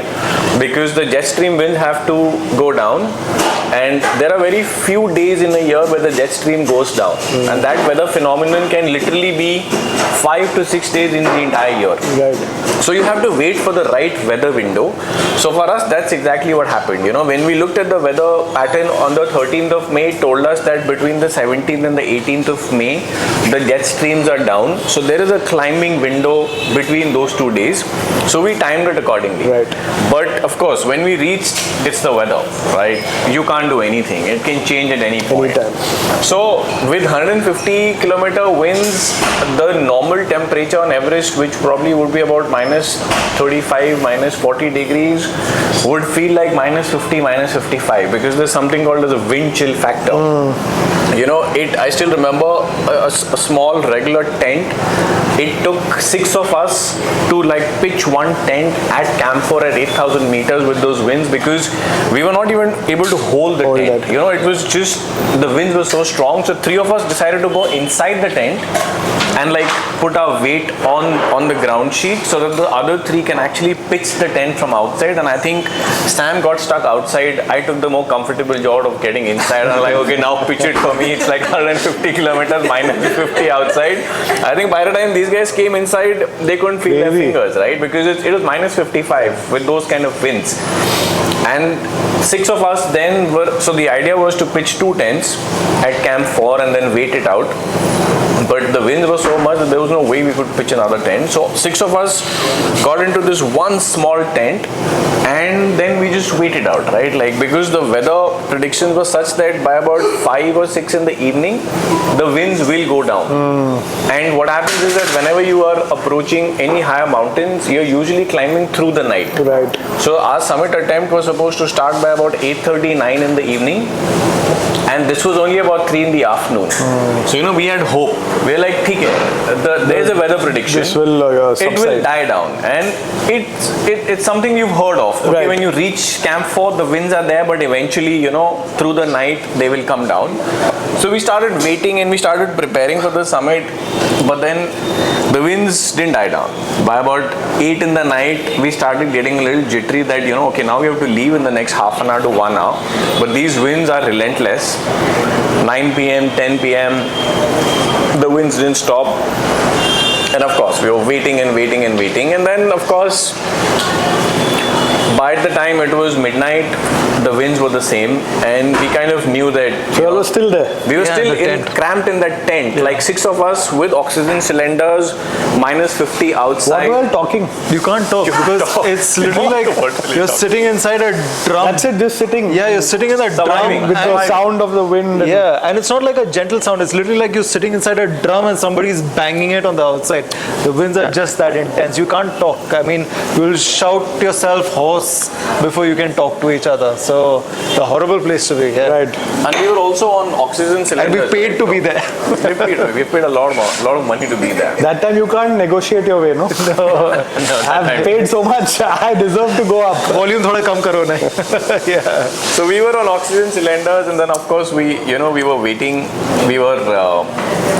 because the jet stream winds have to go down, and there are very few days in a year where the jet stream goes down. And that weather phenomenon can literally be 5 to 6 days in the entire year. So you have to wait for the right weather window. So for us, that's exactly what happened. You know, when we looked at the weather pattern on the 13th of May, it told us that between the 17th and the 18th of May, the jet streams are down. So there is a climbing window between those 2 days. So we timed it accordingly. But of course, when we reached, it's the weather, right? You can't do anything. It can change at any point. So with 150 kilometer winds, the normal temperature on Everest, which probably would be about minus 35, minus 40 degrees, would feel like minus 50, minus 55 because there's something called as a wind chill factor. You know, I still remember a small regular tent. It took 6 of us to like pitch one tent at Camp 4 at 8,000 meters with those winds because we were not even able to hold the tent. That. You know, it was just, the winds were so strong. So 3 of us decided to go inside the tent and like put our weight on the ground sheet so that the other 3 can actually pitch the tent from outside. And I think Sam got stuck outside. I took the more comfortable job of getting inside. I'm like, okay, now pitch it for me. It's like 150 kilometers, minus 50 outside. I think by the time these guys came inside, they couldn't feel their fingers, right? Because it was minus 55 with those kind of winds. And 6 of us then were, so the idea was to pitch 2 tents at Camp 4 and then wait it out. But the winds were so much that there was no way we could pitch another tent. So 6 of us got into this one small tent and then we just waited out, right? Like, because the weather predictions were such that by about 5 or 6 in the evening, the winds will go down. And what happens is that whenever you are approaching any higher mountains, you're usually climbing through the night. Right. So our summit attempt was supposed to start by about 8:39 in the evening. And this was only about 3 in the afternoon. So, you know, we had hope. We were like, there's a weather prediction. This will subside. It will die down. And it's something you've heard of. Okay, Right. when you reach Camp 4, the winds are there, but eventually, you know, through the night, they will come down. So we started waiting and we started preparing for the summit. But then the winds didn't die down. By about 8 in the night, we started getting a little jittery that, you know, okay, now we have to leave in the next half an hour to 1 hour. But these winds are relentless. 9 p.m., 10 p.m., the winds didn't stop. And of course, we were waiting and waiting and waiting. And then, of course, by the time it was midnight, the winds were the same, and we kind of knew that. So you all were still there? We were still in the cramped in that tent, like 6 of us with oxygen cylinders, minus 50 outside. What were you talking? You can't talk because it's literally like you're sitting inside a drum. That's it, just sitting. Yeah, you're sitting in a Surviving. drum With the sound of the wind. And Yeah, and it's not like a gentle sound. It's literally like you're sitting inside a drum and somebody's banging it on the outside. The winds are just that intense. You can't talk. I mean, you'll shout yourself hoarse before you can talk to each other. So, a horrible place to be. Yeah. Right. And we were also on oxygen cylinders. And we paid to be there. we paid a lot of money to be there. That time you can't negotiate your way, no? I've paid so much, I deserve to go up. Volume thoda kam karo na. Yeah. So we were on oxygen cylinders, and then of course we were waiting.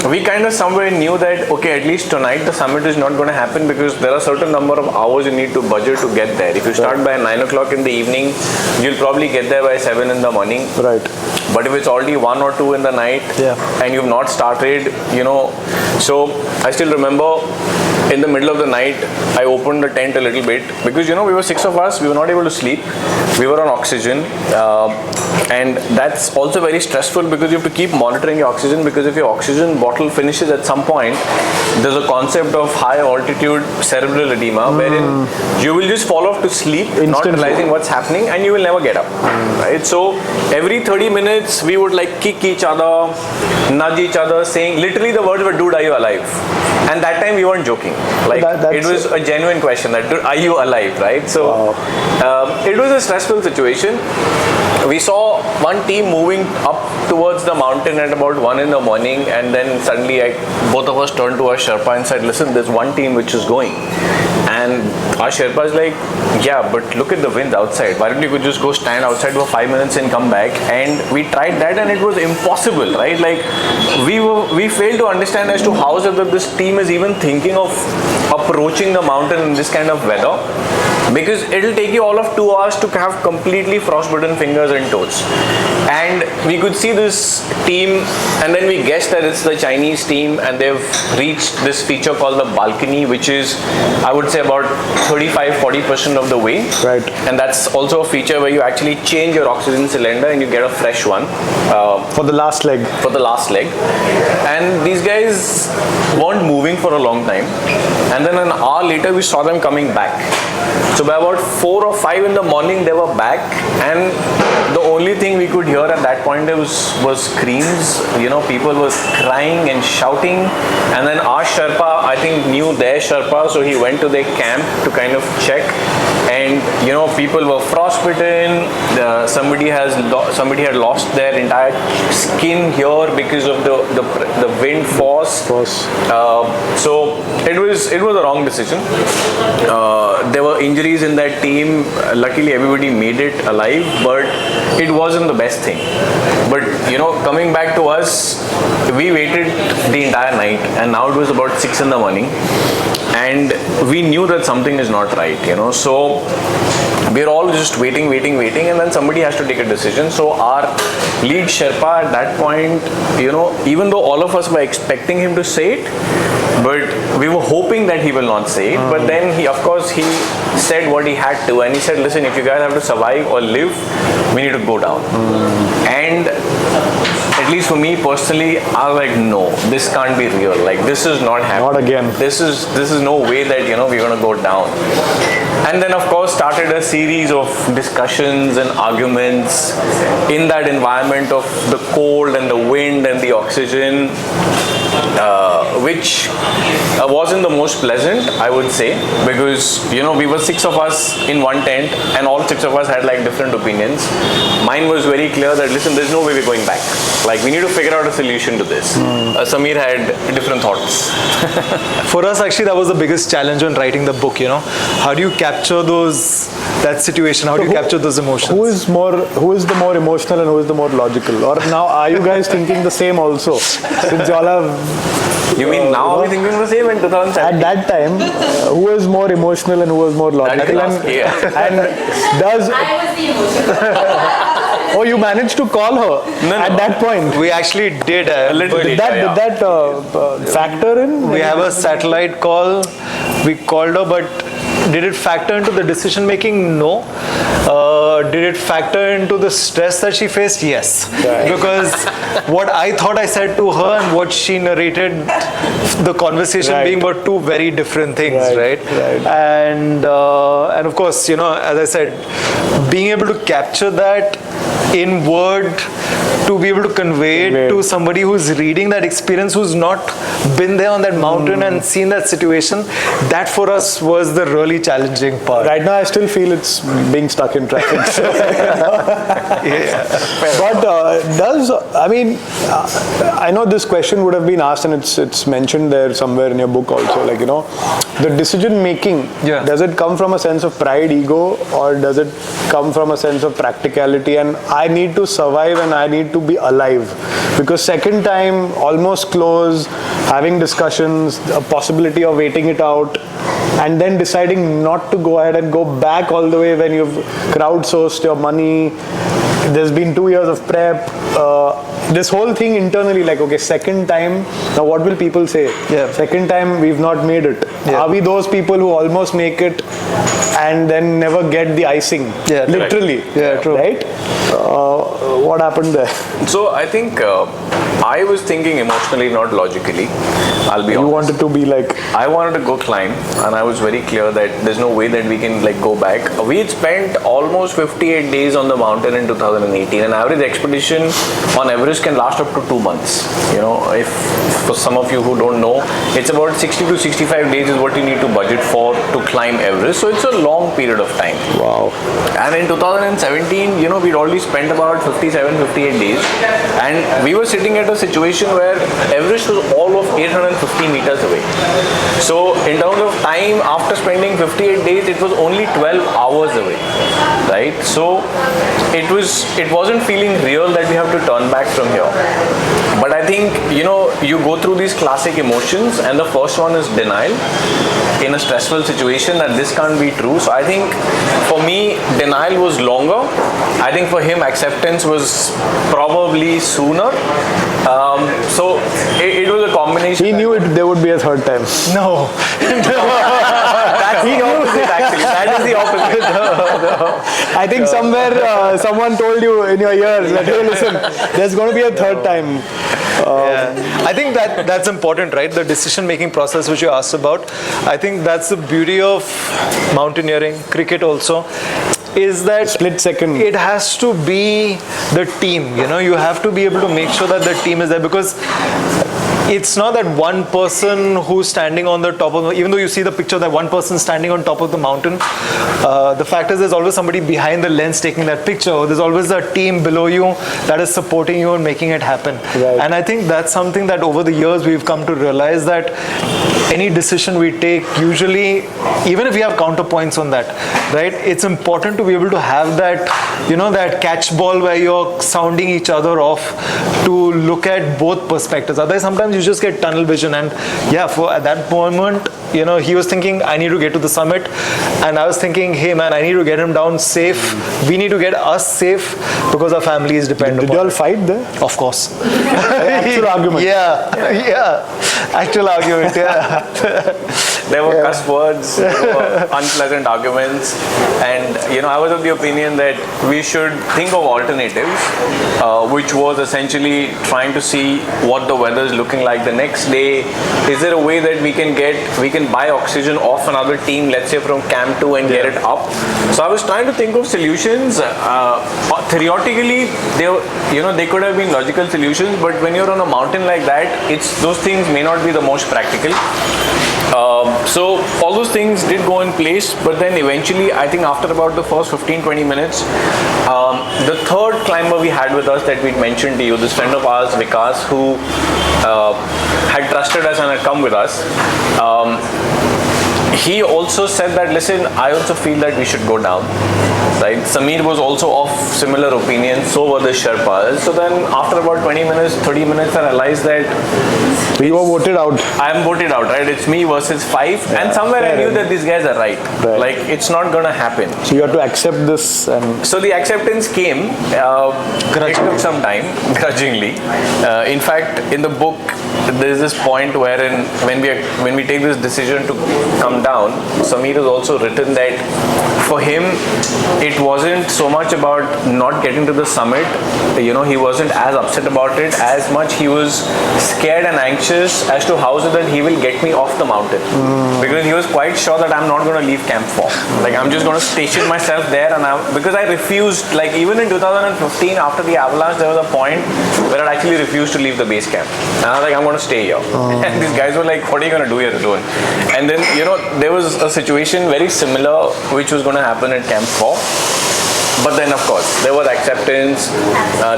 We kind of somewhere knew that, okay, at least tonight the summit is not going to happen because there are certain number of hours you need to budget to get there. If you start by 9 o'clock in the evening, you'll probably get there by 7 in the morning. Right. But if it's already 1 or 2 in the night and you've not started, you know, so I still remember in the middle of the night, I opened the tent a little bit because, you know, we were 6 of us, we were not able to sleep. We were on oxygen, and that's also very stressful because you have to keep monitoring your oxygen, because if your oxygen bottle finishes at some point, there's a concept of high altitude cerebral edema wherein you will just fall off to sleep, not realizing what's happening, and you will never get up, right? So every 30 minutes we would like kick each other, nudge each other, saying literally the words were, dude, are you alive? And that time we weren't joking, like it was a genuine question that, are you alive, right? So it was a stressful situation. We saw one team moving up towards the mountain at about 1 in the morning, and then suddenly both of us turned to our Sherpa and said, listen, there's one team which is going. And our Sherpa is like, yeah, but look at the wind outside. Why don't you could just go stand outside for 5 minutes and come back? And we tried that and it was impossible, right? Like we failed to understand as to how is it that this team is even thinking of approaching the mountain in this kind of weather. Because it'll take you all of 2 hours to have completely frostbitten fingers and toes. And we could see this team, and then we guessed that it's the Chinese team, and they've reached this feature called the balcony, which is, I would say, about 35-40% of the way. Right. And that's also a feature where you actually change your oxygen cylinder and you get a fresh one. For the last leg. For the last leg. And these guys weren't moving for a long time. And then an hour later, we saw them coming back. So by about 4 or 5 in the morning, they were back, and the only thing we could hear at that point was screams. People were crying and shouting, and then our Sherpa, I think, knew their Sherpa, so he went to their camp to kind of check, and people were frostbitten. Somebody had lost their entire skin here because of the wind force. So it was a wrong decision. There were injuries in that team. Luckily, everybody made it alive, but it wasn't the best thing. But coming back to us, we waited the entire night, and now it was about 6 in the morning, and we knew that something is not right. So we're all just waiting, and then somebody has to take a decision. So our lead Sherpa at that point, even though all of us were expecting him to say it, but we were hoping that he will not say it. But then he said what he had to, and he said, listen, if you guys have to survive or live, we need to go down. And at least for me personally, I was like, no, this can't be real. Like, this is not happening. Not again. This is no way that we're gonna go down. And then of course started a series of discussions and arguments in that environment of the cold and the wind and the oxygen, which wasn't the most pleasant, I would say, because we were 6 of us in one tent, and all 6 of us had like different opinions. Mine was very clear that, listen, there's no way we're going back. Like, we need to figure out a solution to this. Samir had different thoughts. For us, actually, that was the biggest challenge when writing the book. How do you capture that situation? How do you capture those emotions? Who is the more emotional and who is the more logical? Or now, are you guys thinking the same also? Since y'all have... You mean now are we thinking the same in 2017? At that time, who was more emotional and who was more logical? And does... I was the emotional. Oh, you managed to call her at that point? We actually did. Did that factor in? We have a satellite call. We called her, but did it factor into the decision making? No. Did it factor into the stress that she faced? Yes. Right. Because what I thought I said to her and what she narrated, the conversation being about two very different things, right? And of course, as I said, being able to capture that in word, to be able to convey it to somebody who's reading that experience, who's not been there on that mountain and seen that situation, that for us was the really challenging part. Right now I still feel it's being stuck in traffic. But I know this question would have been asked, and it's mentioned there somewhere in your book also, like, the decision making, does it come from a sense of pride, ego, or does it come from a sense of practicality, and I need to survive and I need to be alive? Because second time, almost close, having discussions, a possibility of waiting it out, and then deciding not to go ahead and go back all the way when you've crowdsourced your money. There's been 2 years of prep. This whole thing internally, like, okay, second time, now what will people say? Second time, we've not made it. Are we those people who almost make it and then never get the icing? Literally. True. Right? What happened there? So I think I was thinking emotionally, not logically. I'll be honest. You wanted to be like... I wanted to go climb, and I was very clear that there's no way that we can go back. We had spent almost 58 days on the mountain in 2018. An average expedition on Everest can last up to 2 months. If for some of you who don't know, it's about 60 to 65 days is what you need to budget for to climb Everest. So it's a long period of time. Wow. And in 2017, we'd already spent about 57, 58 days, and we were sitting at a situation where Everest was all of 850 meters away. So in terms of time, after spending 58 days, it was only 12 hours away, right? So it wasn't feeling real that we have to turn back from here. But I think, you go through these classic emotions, and the first one is denial in a stressful situation that this can't be true. So I think for me, denial was longer. I think for him, acceptance was probably sooner. So it was a combination. He knew there would be a third time. No. That's the opposite, actually. That is the opposite. I think somewhere someone told you in your ears that, hey, listen, there's going to be a third time. I think that's important, right? The decision-making process which you asked about. I think that's the beauty of mountaineering, cricket also, is that Split second. it has to be the team. You have to be able to make sure that the team is there, because it's not that one person who's standing on the top of, even though you see the picture that one person standing on top of the mountain, the fact is there's always somebody behind the lens taking that picture, or there's always a team below you that is supporting you and making it happen. Right. And I think that's something that over the years we've come to realize, that any decision we take, usually, even if we have counterpoints on that, right, it's important to be able to have that, that catch ball where you're sounding each other off to look at both perspectives. Otherwise, sometimes you just get tunnel vision. And at that moment, he was thinking, I need to get to the summit, and I was thinking, hey man, I need to get him down safe. We need to get us safe because our families depend Did upon you all it. fight there? Of course. Actual argument. Yeah. Actual argument, yeah. There were cuss words, there were unpleasant arguments, and I was of the opinion that we should think of alternatives, which was essentially trying to see what the weather is looking like the next day. Is there a way that we can buy oxygen off another team, let's say from Camp 2, and get it up? So I was trying to think of solutions. Theoretically, they could have been logical solutions, but when you're on a mountain like that, those things may not be the most practical. So all those things did go in place, but then eventually, I think after about the first 15-20 minutes, the third climber we had with us that we'd mentioned to you, this friend of ours, Vikas, who had trusted us and had come with us, he also said that, listen, I also feel that we should go down. Right? Samir was also of similar opinion, so were the Sherpas. So then after about 20 minutes, 30 minutes, I realized that We were voted out. I am voted out, right? It's me versus 5. And somewhere I knew that these guys are right. Like, it's not going to happen. So you have to accept this. And So the acceptance came. It took some time, grudgingly. In fact, in the book, there is this point wherein when we take this decision to come down, Samir has also written that for him, it wasn't so much about not getting to the summit. He wasn't as upset about it as much. He was scared and anxious as to how is it that he will get me off the mountain, because he was quite sure that I'm not going to leave Camp 4. Like, I'm just going to station myself there, and because I refused. Like, even in 2015, after the avalanche, there was a point where I actually refused to leave the base camp, and I was like, I'm going to stay here. And these guys were like, what are you going to do here alone? And then there was a situation very similar which was going to happen at Camp 4. But then, of course, there was acceptance,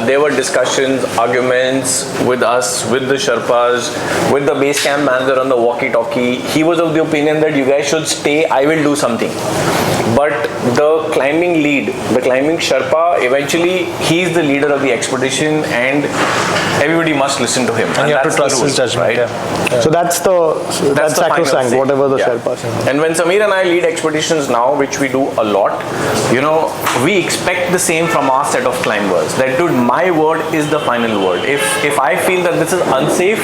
there were discussions, arguments with us, with the Sherpas, with the base camp manager on the walkie-talkie. He was of the opinion that you guys should stay, I will do something. But the climbing lead, the climbing Sherpa, eventually he's the leader of the expedition, and everybody must listen to him. And you have to that's the trust his rules, judgment. right? Yeah. so that's That's the final sacrosanct, say. whatever the Yeah. Sherpa say. And when Samir and I lead expeditions now, which we do a lot, we expect the same from our set of climbers. That, dude, my word is the final word. If I feel that this is unsafe,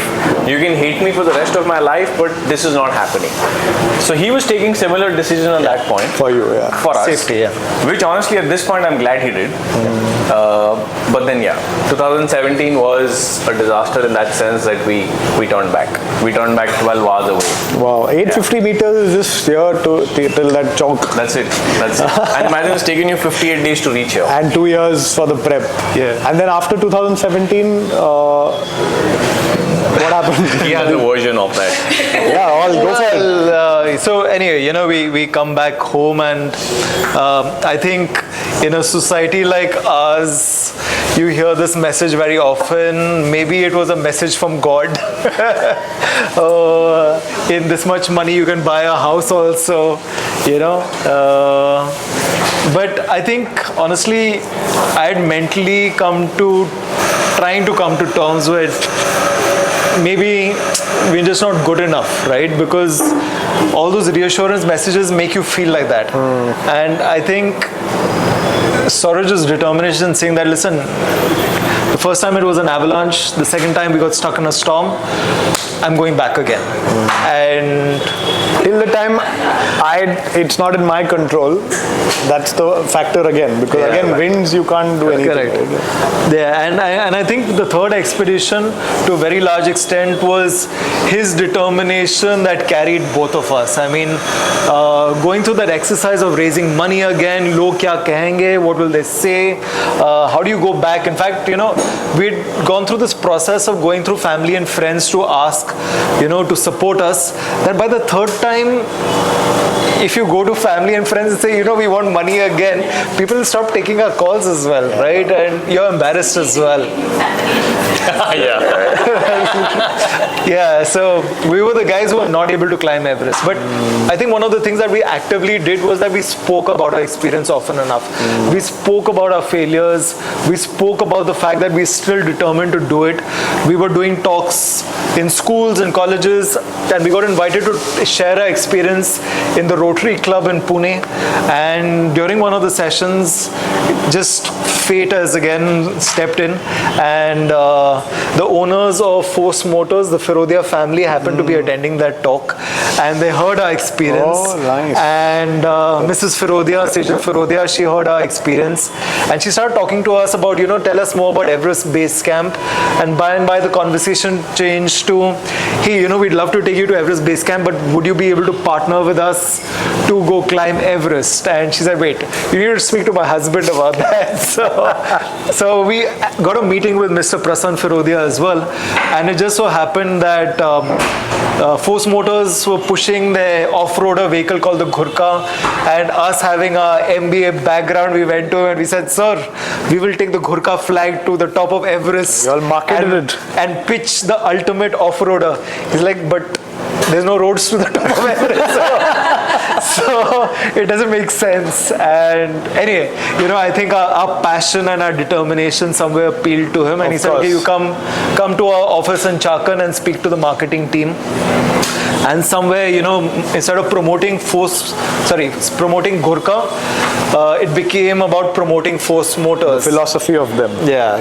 you can hate me for the rest of my life, but this is not happening. So he was taking similar decisions on that point. For you, yeah. For us. Safety, yeah. Which honestly at this point I'm glad he did. But then 2017 was a disaster in that sense that we turned back. We turned back 12 hours away. Wow, 850 meters is just here till that chalk. That's it. And imagine it's taken you 58 days to reach here. And 2 years for the prep. Yeah. And then after 2017, what happened? He has a version of that. Yeah, all go for it. So anyway, we come back home, and I think in a society like ours, you hear this message very often. Maybe it was a message from God. In this much money, you can buy a house also, But I think, honestly, I had mentally trying to come to terms with maybe we're just not good enough, right? Because all those reassurance messages make you feel like that. And I think Sauraj's determination in saying that, listen, the first time it was an avalanche, the second time we got stuck in a storm, I'm going back again. And till the time it's not in my control, that's the factor again, because again, winds, you can't do anything. Correct. Yeah, and I think the third expedition, to a very large extent, was his determination that carried both of us. I mean, going through that exercise of raising money again, log kya kahenge, what will they say, how do you go back? In fact, we'd gone through this process of going through family and friends to ask, to support us, that by the third time, if you go to family and friends and say, we want money again, people will stop taking our calls as well, right? And you're embarrassed as well. Yeah, so we were the guys who were not able to climb Everest. But I think one of the things that we actively did was that we spoke about our experience often enough. We spoke about our failures. We spoke about the fact that we're still determined to do it. We were doing talks in schools and colleges, and we got invited to share our experience in the Rotary Club in Pune. And during one of the sessions, just fate has again stepped in, and the owners of Force Motors, the Firodia family, happened to be attending that talk, and they heard our experience. Oh, nice. And Mrs. Firodia, Sejal Firodia, she heard our experience, and she started talking to us about, tell us more about Everest Base Camp. And by the conversation changed to, hey, we'd love to take you to Everest Base Camp, but would you be able to partner with us to go climb Everest? And she said, wait, you need to speak to my husband about that. So we got a meeting with Mr. Prasann Firodia as well, and it just so happened that Force Motors were pushing their off-roader vehicle called the Ghurka, and us having a MBA background, we went to him and we said, sir, we will take the Ghurka flag to the top of Everest. You all marketed it. And pitch the ultimate off-roader. He's like, but there's no roads to the top of Everest. So it doesn't make sense. And anyway, I think our passion and our determination somewhere appealed to him. And he said, okay, you come to our office in Chakan and speak to the marketing team. And somewhere, instead of promoting Ghurka, it became about promoting Force Motors. The philosophy of them. Yeah,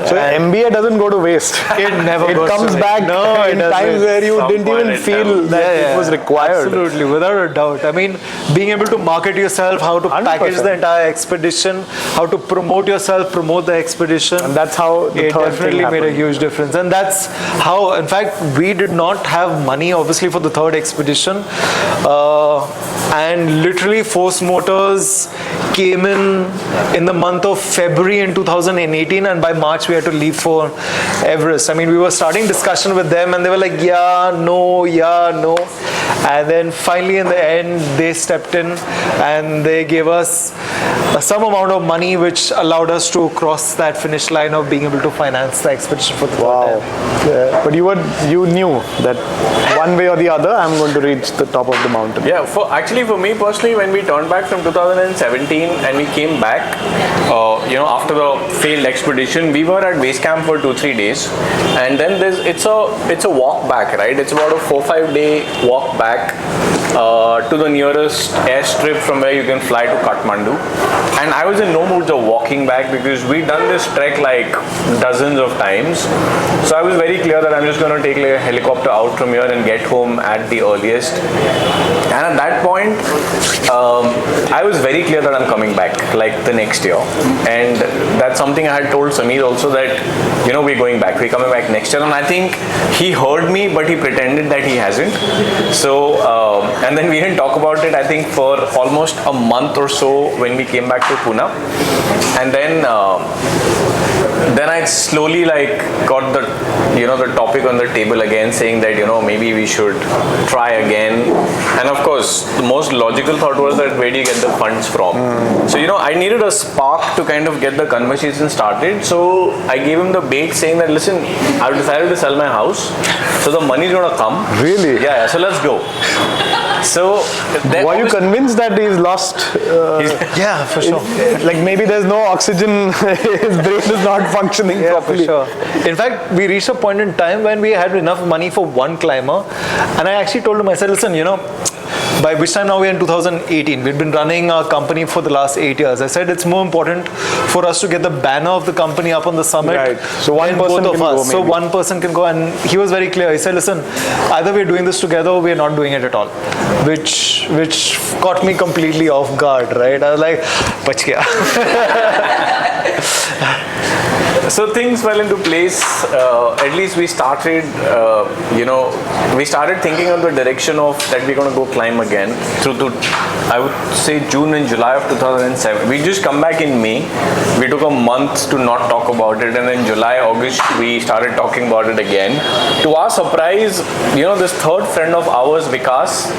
So MBA doesn't go to waste. It never it goes comes to back in times where you didn't even feel that it was required. Absolutely, without a doubt. I mean, being able to market yourself, how to 100%. package the entire expedition, how to promote yourself, promote the expedition. And that's how the it third definitely thing made a happened. huge difference. And that's how, in fact, we did not have money, obviously, for the third expedition. And literally, Force Motors came in the month of February in 2018, and by March we had to leave for Everest. I mean, we were starting discussion with them, and they were like, yeah, no. And then finally, in the end, they stepped in and they gave us some amount of money, which allowed us to cross that finish line of being able to finance the expedition for the third time. Yeah. But you knew that one way or the other, I'm going to reach the top of the mountain. Yeah, for me personally, when we turned back from 2017 and we came back, after the failed expedition, we were at base camp for 2-3 days, and then it's a walk back, right? It's about a 4-5 day walk back to the nearest airstrip from where you can fly to Kathmandu. And I was in no mood of walking back because we'd done this trek like dozens of times. So I was very clear that I'm just going to take like a helicopter out from here and get home at the earliest. And at that point, I was very clear that I'm coming back like the next year. And that's something I had told Samir also, that we're going back, we're coming back next year. And I think he heard me, but he pretended that he hasn't. So and then we didn't talk about it, I think, for almost a month or so when we came back to Pune. And then I slowly got the topic on the table again, saying that maybe we should try again. And of course, the most logical thought was that where do you get the funds from? So I needed a spark to kind of get the conversation started. So I gave him the bait, saying that, listen, I've decided to sell my house, so the money's gonna come. Really? Yeah. So let's go. So were you convinced that he's lost? Yeah, for sure. Like maybe there's no oxygen, his brain is not functioning properly. For sure. In fact, we reached a point in time when we had enough money for one climber, and I actually told him, I said, listen, by which time now we're in 2018. We've been running our company for the last 8 years. I said it's more important for us to get the banner of the company up on the summit. Right. So one than person both of can us. go, So maybe. one person can go, and he was very clear. He said, listen, either we're doing this together or we're not doing it at all. Which caught me completely off guard, right? I was like, bach gaya. So things fell into place. At least we started, we started thinking of the direction of that we're going to go climb again through to, I would say, June and July of 2007. We just come back in May. We took a month to not talk about it, and then July, August, we started talking about it again. To our surprise, this third friend of ours, Vikas,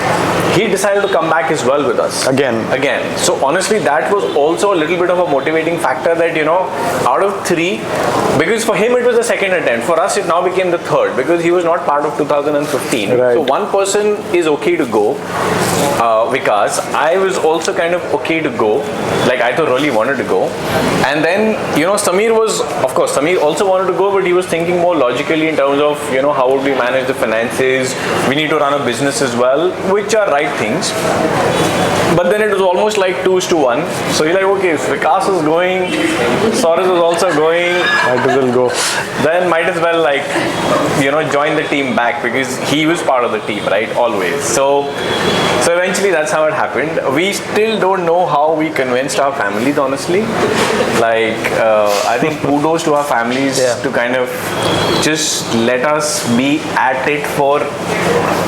he decided to come back as well with us. Again. So honestly, that was also a little bit of a motivating factor that, out of 3, because for him it was the second attempt. For us, it now became the third because he was not part of 2015. Right. So one person is okay to go, Vikas. I was also kind of okay to go. Like, I really wanted to go. And then, Samir also wanted to go, but he was thinking more logically in terms of, how would we manage the finances? We need to run a business as well, which are right things. But then it was almost like 2:1. So he's like, okay, if Vikas is going, Sauraj is also going, Might as well go. then might as well join the team back because he was part of the team, right? Always. So eventually that's how it happened. We still don't know how we convinced our families, honestly. I think kudos to our families to kind of just let us be at it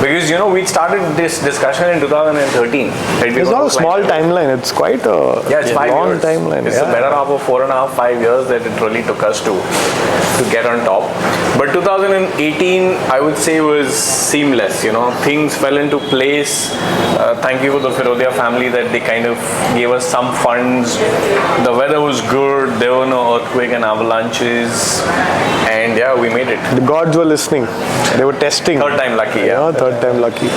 because we started this discussion in 2013. Right? It's not a small timeline. It's quite a it's 5 long years. timeline. It's the better half of 4.5, 5 years that it really took us to get on top. But 2018, I would say, was seamless. Things fell into place. Thank you for the Firodia family that they kind of gave us some funds. The weather was good. There were no earthquake and avalanches, and we made it. The gods were listening. They were testing. Third time lucky. Third time lucky.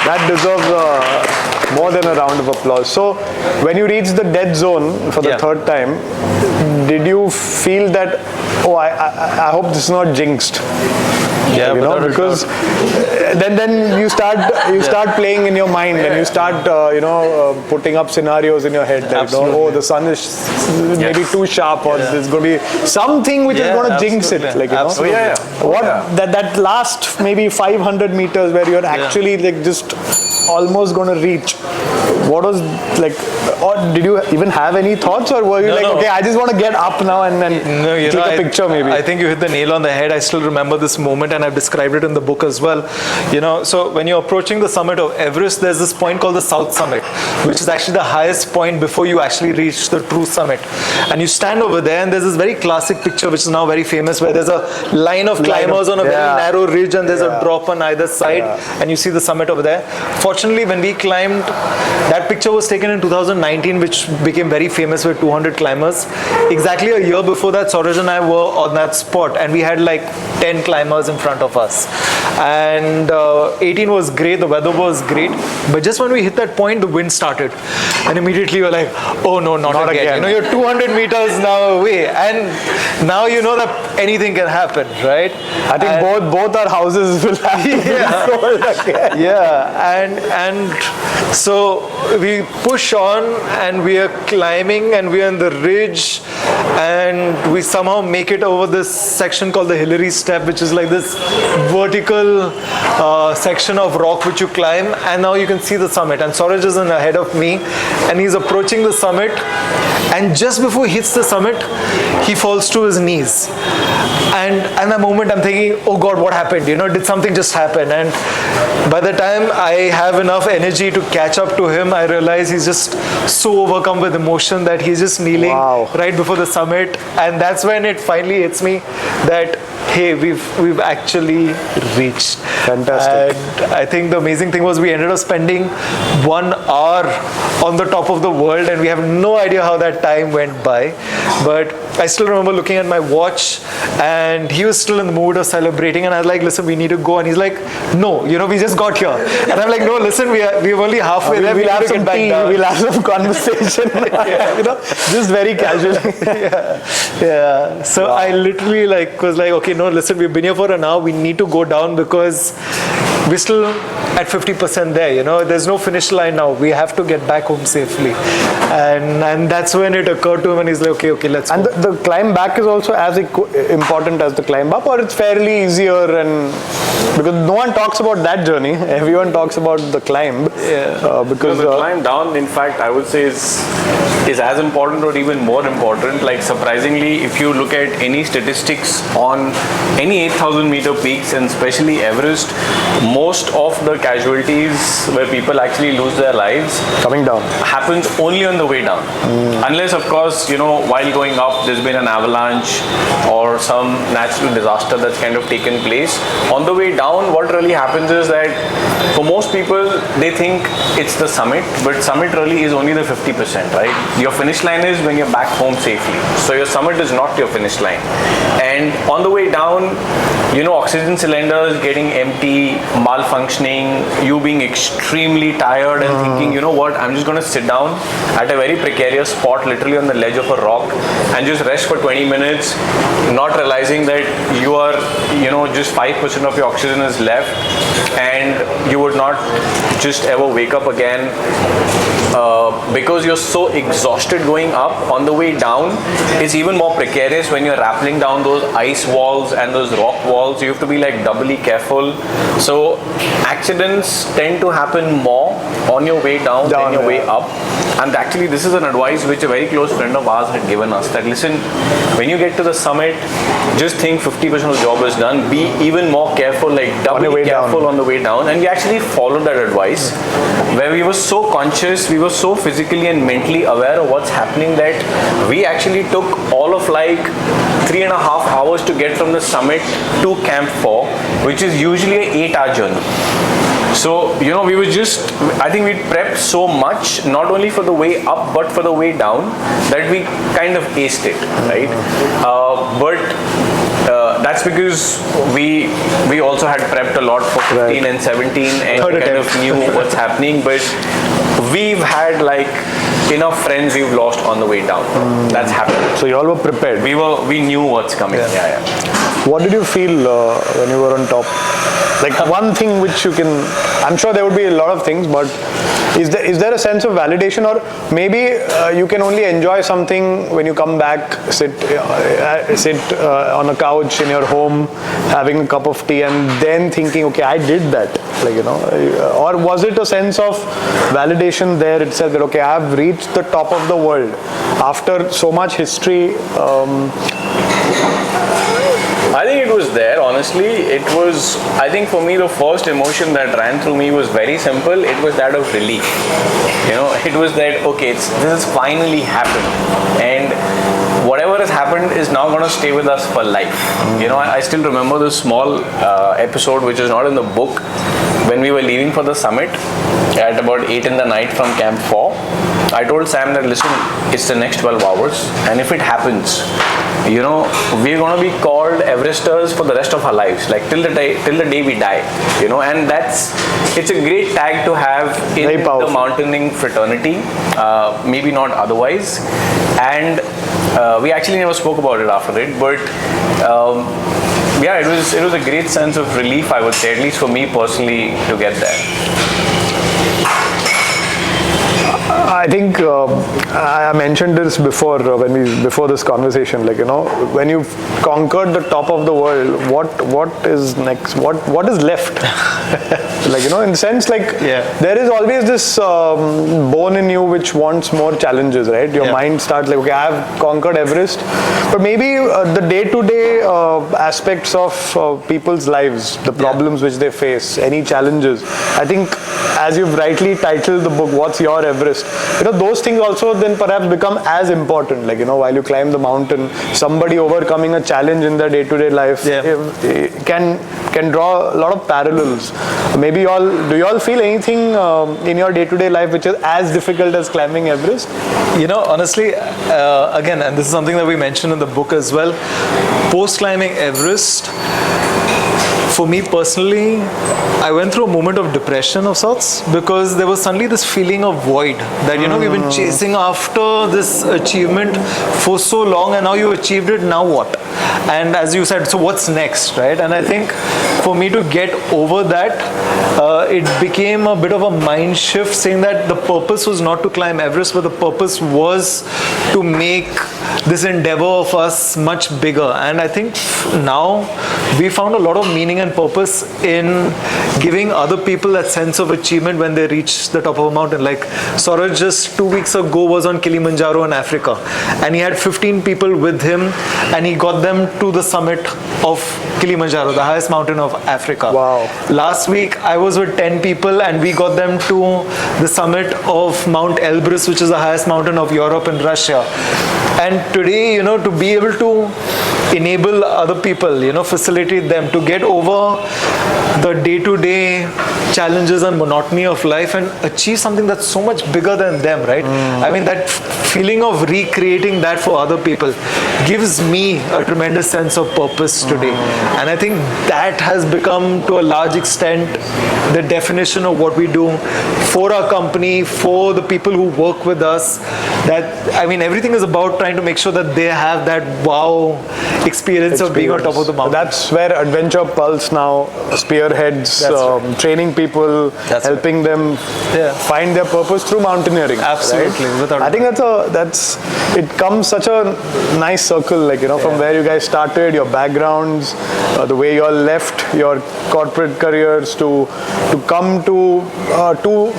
That deserves more than a round of applause. So, when you reached the dead zone for the third time, did you feel that, I hope this is not jinxed? Yeah, because then you start playing in your mind and you start putting up scenarios in your head that the sun is maybe too sharp or there's going to be something which is going to jinx it. That last maybe 500 meters where you're actually just almost going to reach. What was or did you even have any thoughts, or were you okay, I just want to get up now and click a picture maybe? I think you hit the nail on the head. I still remember this moment, and I've described it in the book as well. So when you're approaching the summit of Everest, there's this point called the South Summit, which is actually the highest point before you actually reach the true summit. And you stand over there, and there's this very classic picture, which is now very famous, where there's a line of climbers on a very narrow ridge, and there's a drop on either side, and you see the summit over there. Fortunately, when we climbed, that picture was taken in 2019, which became very famous with 200 climbers. Exactly a year before that, Sauraj and I were on that spot, and we had 10 climbers in front of us. And 18 was great, the weather was great, but just when we hit that point, the wind started, and immediately we're like, oh no, not again. You're 200 meters now away, and now you know that anything can happen, right? I think both our houses will have to be sold again. And so we push on, and we are climbing, and we are on the ridge, and we somehow make it over this section called the Hillary Step, which is like this vertical section of rock which you climb, and now you can see the summit. And Sauraj is ahead of me, and he's approaching the summit, and just before he hits the summit, he falls to his knees. And at that moment, I'm thinking, oh God, what happened? Did something just happen? And by the time I have enough energy to catch up to him, I realize he's just so overcome with emotion that he's just kneeling right before the summit. And that's when it finally hits me that, hey, we've actually reached. Fantastic. And I think the amazing thing was we ended up spending 1 hour on the top of the world, and we have no idea how that time went by. But I still remember looking at my watch, and he was still in the mood of celebrating, and I was like, listen, we need to go. And he's like, no, we just got here. And I'm like, no, listen, we're only halfway there. We'll have some tea, we'll have some conversation. Just very casually. So I literally was like, okay, no, listen, we've been here for an hour. We need to go down because we're still at 50% there, you know, there's no finish line now, we have to get back home safely. And that's when it occurred to him, and he's like, okay, let's go. And the climb back is also as important as the climb up, or it's fairly easier? And because no one talks about that journey, everyone talks about the climb. Because the climb down, in fact, I would say is as important or even more important. Like, surprisingly, if you look at any statistics on any 8,000 meter peaks, and especially Everest, most of the casualties where people actually lose their lives coming down happens only on the way down. Unless, of course, you know, while going up there's been an avalanche or some natural disaster that's kind of taken place. On the way down, what really happens is that for most people, they think it's the summit, but summit really is only the 50%, right? Your finish line is when you're back home safely. So your summit is not your finish line. And on the way down, you know, oxygen cylinders getting empty, malfunctioning, you being extremely tired and thinking, you know what, I'm just going to sit down at a very precarious spot, literally on the ledge of a rock, and just rest for 20 minutes, not realizing that you are, you know, just 5% of your oxygen is left, and you would not just ever wake up again. Because you're so exhausted going up. On the way down, it's even more precarious when you're rappelling down those ice walls and those rock walls. You have to be like doubly careful. So accidents tend to happen more on your way down than your way up. And actually, this is an advice which a very close friend of ours had given us, that listen, when you get to the summit, just think 50% of the job is done. Be even more careful, like doubly careful on the way down. And we actually followed that advice, where we were so conscious, we were so physically and mentally aware of what's happening, that we actually took all of like 3.5 hours to get from the summit to Camp 4, which is usually an 8-hour journey. So, you know, we were just, I think we prepped so much, not only for the way up, but for the way down, that we kind of aced it, right? But that's because we also had prepped a lot for 15 and 17, and we kind of knew what's happening, but we've had like enough friends we've lost on the way down. That's happened. So you all were prepared. We knew what's coming. Yeah. What did you feel when you were on top? Like one thing which you can, I'm sure there would be a lot of things, but is there a sense of validation, or maybe you can only enjoy something when you come back, sit on a couch in your home, having a cup of tea, and then thinking, okay, I did that, like, you know, or was it a sense of validation there itself, that okay, I have reached the top of the world after so much history? I think it was there, honestly. It was, I think for me, the first emotion that ran through me was very simple. It was that of relief. You know, it was that, okay, this has finally happened. And whatever has happened is now going to stay with us for life. You know, I still remember this small episode, which is not in the book, when we were leaving for the summit at about 8 in the night from Camp 4. I told Sam that, listen, it's the next 12 hours, and if it happens, you know, we're going to be called Everesters for the rest of our lives, like till the day we die, you know. And it's a great tag to have in the mountaineering fraternity, maybe not otherwise. And we actually never spoke about it after it, but yeah, it was a great sense of relief, I would say, at least for me personally, to get there. I think I mentioned this before before this conversation. Like, you know, when you've conquered the top of the world, what is next? What is left? Like, you know, in the sense, like, there is always this bone in you which wants more challenges, right? Your mind starts like, okay, I have conquered Everest, but maybe the day-to-day aspects of people's lives, the problems which they face, any challenges. I think, as you've rightly titled the book, What's Your Everest? You know, those things also then perhaps become as important. Like, you know, while you climb the mountain, somebody overcoming a challenge in their day-to-day life can draw a lot of parallels. Maybe do you all feel anything in your day-to-day life which is as difficult as climbing Everest? You know, honestly, again, and this is something that we mentioned in the book as well, post-climbing Everest, For me personally, I went through a moment of depression of sorts, because there was suddenly this feeling of void that, we've been chasing after this achievement for so long, and now you achieved it, now what? And as you said, so what's next, right? And I think for me to get over that, it became a bit of a mind shift, saying that the purpose was not to climb Everest, but the purpose was to make this endeavor of us much bigger. And I think now we found a lot of meaning and purpose in giving other people that sense of achievement when they reach the top of a mountain. Like Sauraj just 2 weeks ago was on Kilimanjaro in Africa, and he had 15 people with him, and he got them to the summit of Kilimanjaro, the highest mountain of Africa. Wow. Last week I was with 10 people, and we got them to the summit of Mount Elbrus, which is the highest mountain of Europe and Russia. And today, to be able to enable other people, facilitate them to get over the day-to-day challenges and monotony of life and achieve something that's so much bigger than them, right? I mean, that feeling of recreating that for other people gives me a tremendous sense of purpose today. And I think that has become, to a large extent, the definition of what we do for our company, for the people who work with us. Everything is about trying to make sure that they have that wow experience of being on top of the mountain. That's where Adventure Pulse now spearheads, training people, helping them find their purpose through mountaineering. Absolutely. Right? I think it comes such a nice circle, from where you guys started, your backgrounds, the way you all left your corporate careers to come to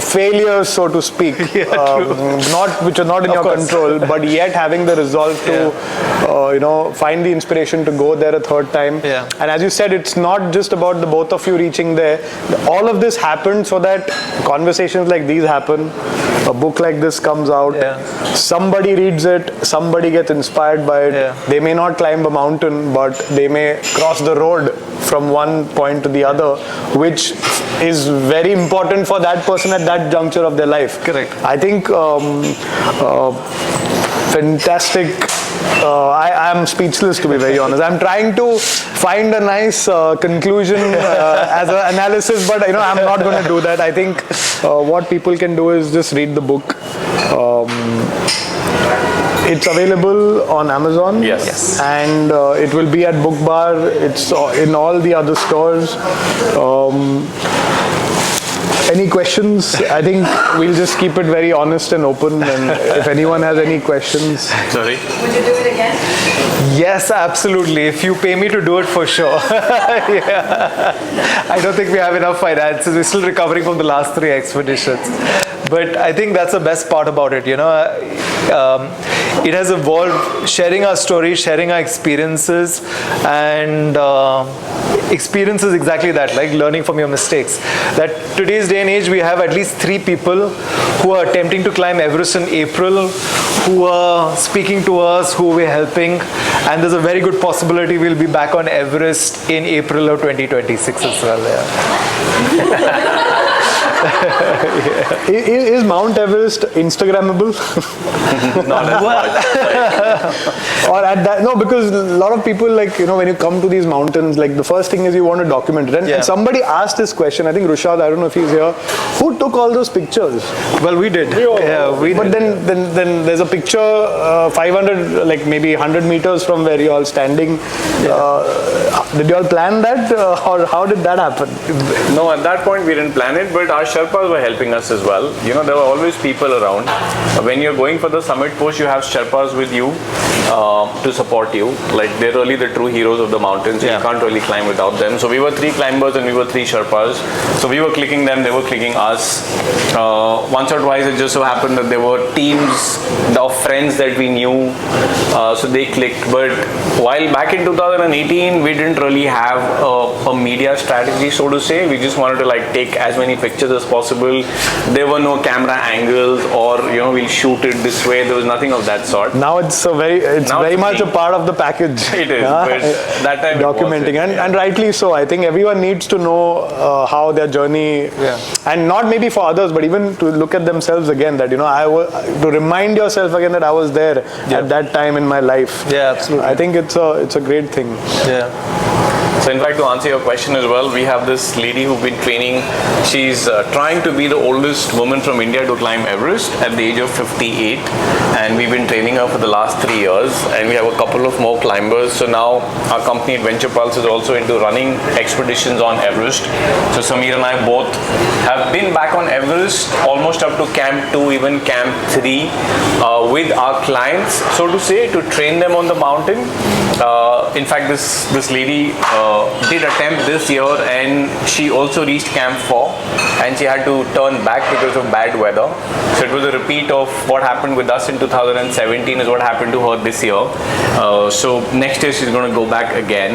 failures, so to speak, which are not in your control, but yet having the resolve to find the inspiration to go there a third time. And as you said, it's not just about the both of you reaching there. All of this happened so that conversations like these happen, a book like this comes out, somebody reads it, somebody gets inspired by it. They may not climb a mountain, but they may cross the road from one point to the other, which is very important for that person at that juncture of their life. Correct. I think fantastic. I am speechless, to be very honest. I'm trying to find a nice conclusion as an analysis, but I'm not going to do that. I think what people can do is just read the book. It's available on Amazon. Yes. And it will be at Book Bar. It's in all the other stores. Any questions? I think we'll just keep it very honest and open. And if anyone has any questions. Sorry? Would you do it again? Yes, absolutely. If you pay me to do it, for sure. I don't think we have enough finances. We're still recovering from the last 3 expeditions. But I think that's the best part about it. It has evolved, sharing our stories, sharing our experiences, and experience is exactly that, like learning from your mistakes. That today's day and age, we have at least 3 people who are attempting to climb Everest in April, who are speaking to us, who we're helping, and there's a very good possibility we'll be back on Everest in April of 2026 as well. Is Mount Everest Instagrammable? Not as much. Or at that, no, because a lot of people, when you come to these mountains, the first thing is you want to document it. And somebody asked this question, I think Rushad, I don't know if he's here, who took all those pictures? Well, we did. But then there's a picture 500, maybe 100 meters from where you're all standing. Did you all plan that, or how did that happen? No, at that point we didn't plan it, but our Sherpas were helping us as well. There were always people around. When you're going for the summit post, you have Sherpas with you to support you. They're really the true heroes of the mountains. You can't really climb without them. So we were 3 climbers and we were 3 Sherpas. So we were clicking them, they were clicking us. Once or twice it just so happened that there were teams of friends that we knew, so they clicked. But while back in 2018, we didn't really have a media strategy, so to say. We just wanted to take as many pictures as possible. There were no camera angles or we'll shoot it this way. There was nothing of that sort. Now it's very much a part of the package. It is, but that time documenting, and rightly so. I think everyone needs to know how their journey, and not maybe for others, but even to look at themselves again. That to remind yourself again that I was there at that time in my life. Yeah, absolutely. I think it's a great thing. Yeah. So in fact, to answer your question as well, we have this lady who's been training. She's trying to be the oldest woman from India to climb Everest at the age of 58, and we've been training her for the last 3 years, and we have a couple of more climbers. So now our company Adventure Pulse is also into running expeditions on Everest. So Samir and I both have been back on Everest almost up to Camp 2, even Camp 3 with our clients, so to say, to train them on the mountain. In fact, this lady did attempt this year, and she also reached Camp 4, and she had to turn back because of bad weather. So it was a repeat of what happened with us in 2017 is what happened to her this year. So next year she's going to go back again.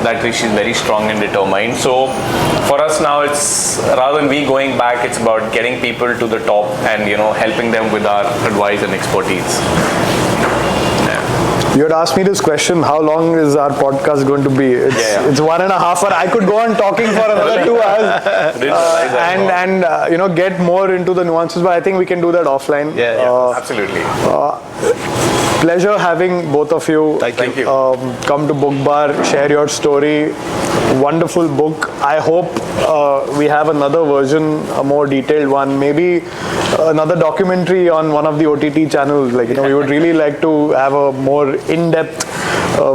That way she's very strong and determined. So for us now, it's rather than we going back, it's about getting people to the top and helping them with our advice and expertise. You had asked me this question, how long is our podcast going to be? It's 1.5 hours. I could go on talking for another 2 hours and get more into the nuances, but I think we can do that offline. Absolutely. Pleasure having both of you. Thank you. Come to Book Bar, share your story. Wonderful book. I hope we have another version, a more detailed one, maybe another documentary on one of the OTT channels. We would really like to have a more in-depth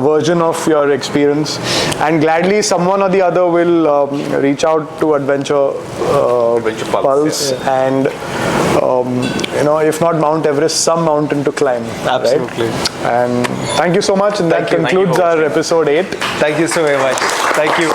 version of your experience, and gladly someone or the other will reach out to Adventure Pulse and if not Mount Everest, some mountain to climb. Absolutely. Right? And thank you so much, and that concludes our episode 8. Thank you so very much. Thank you.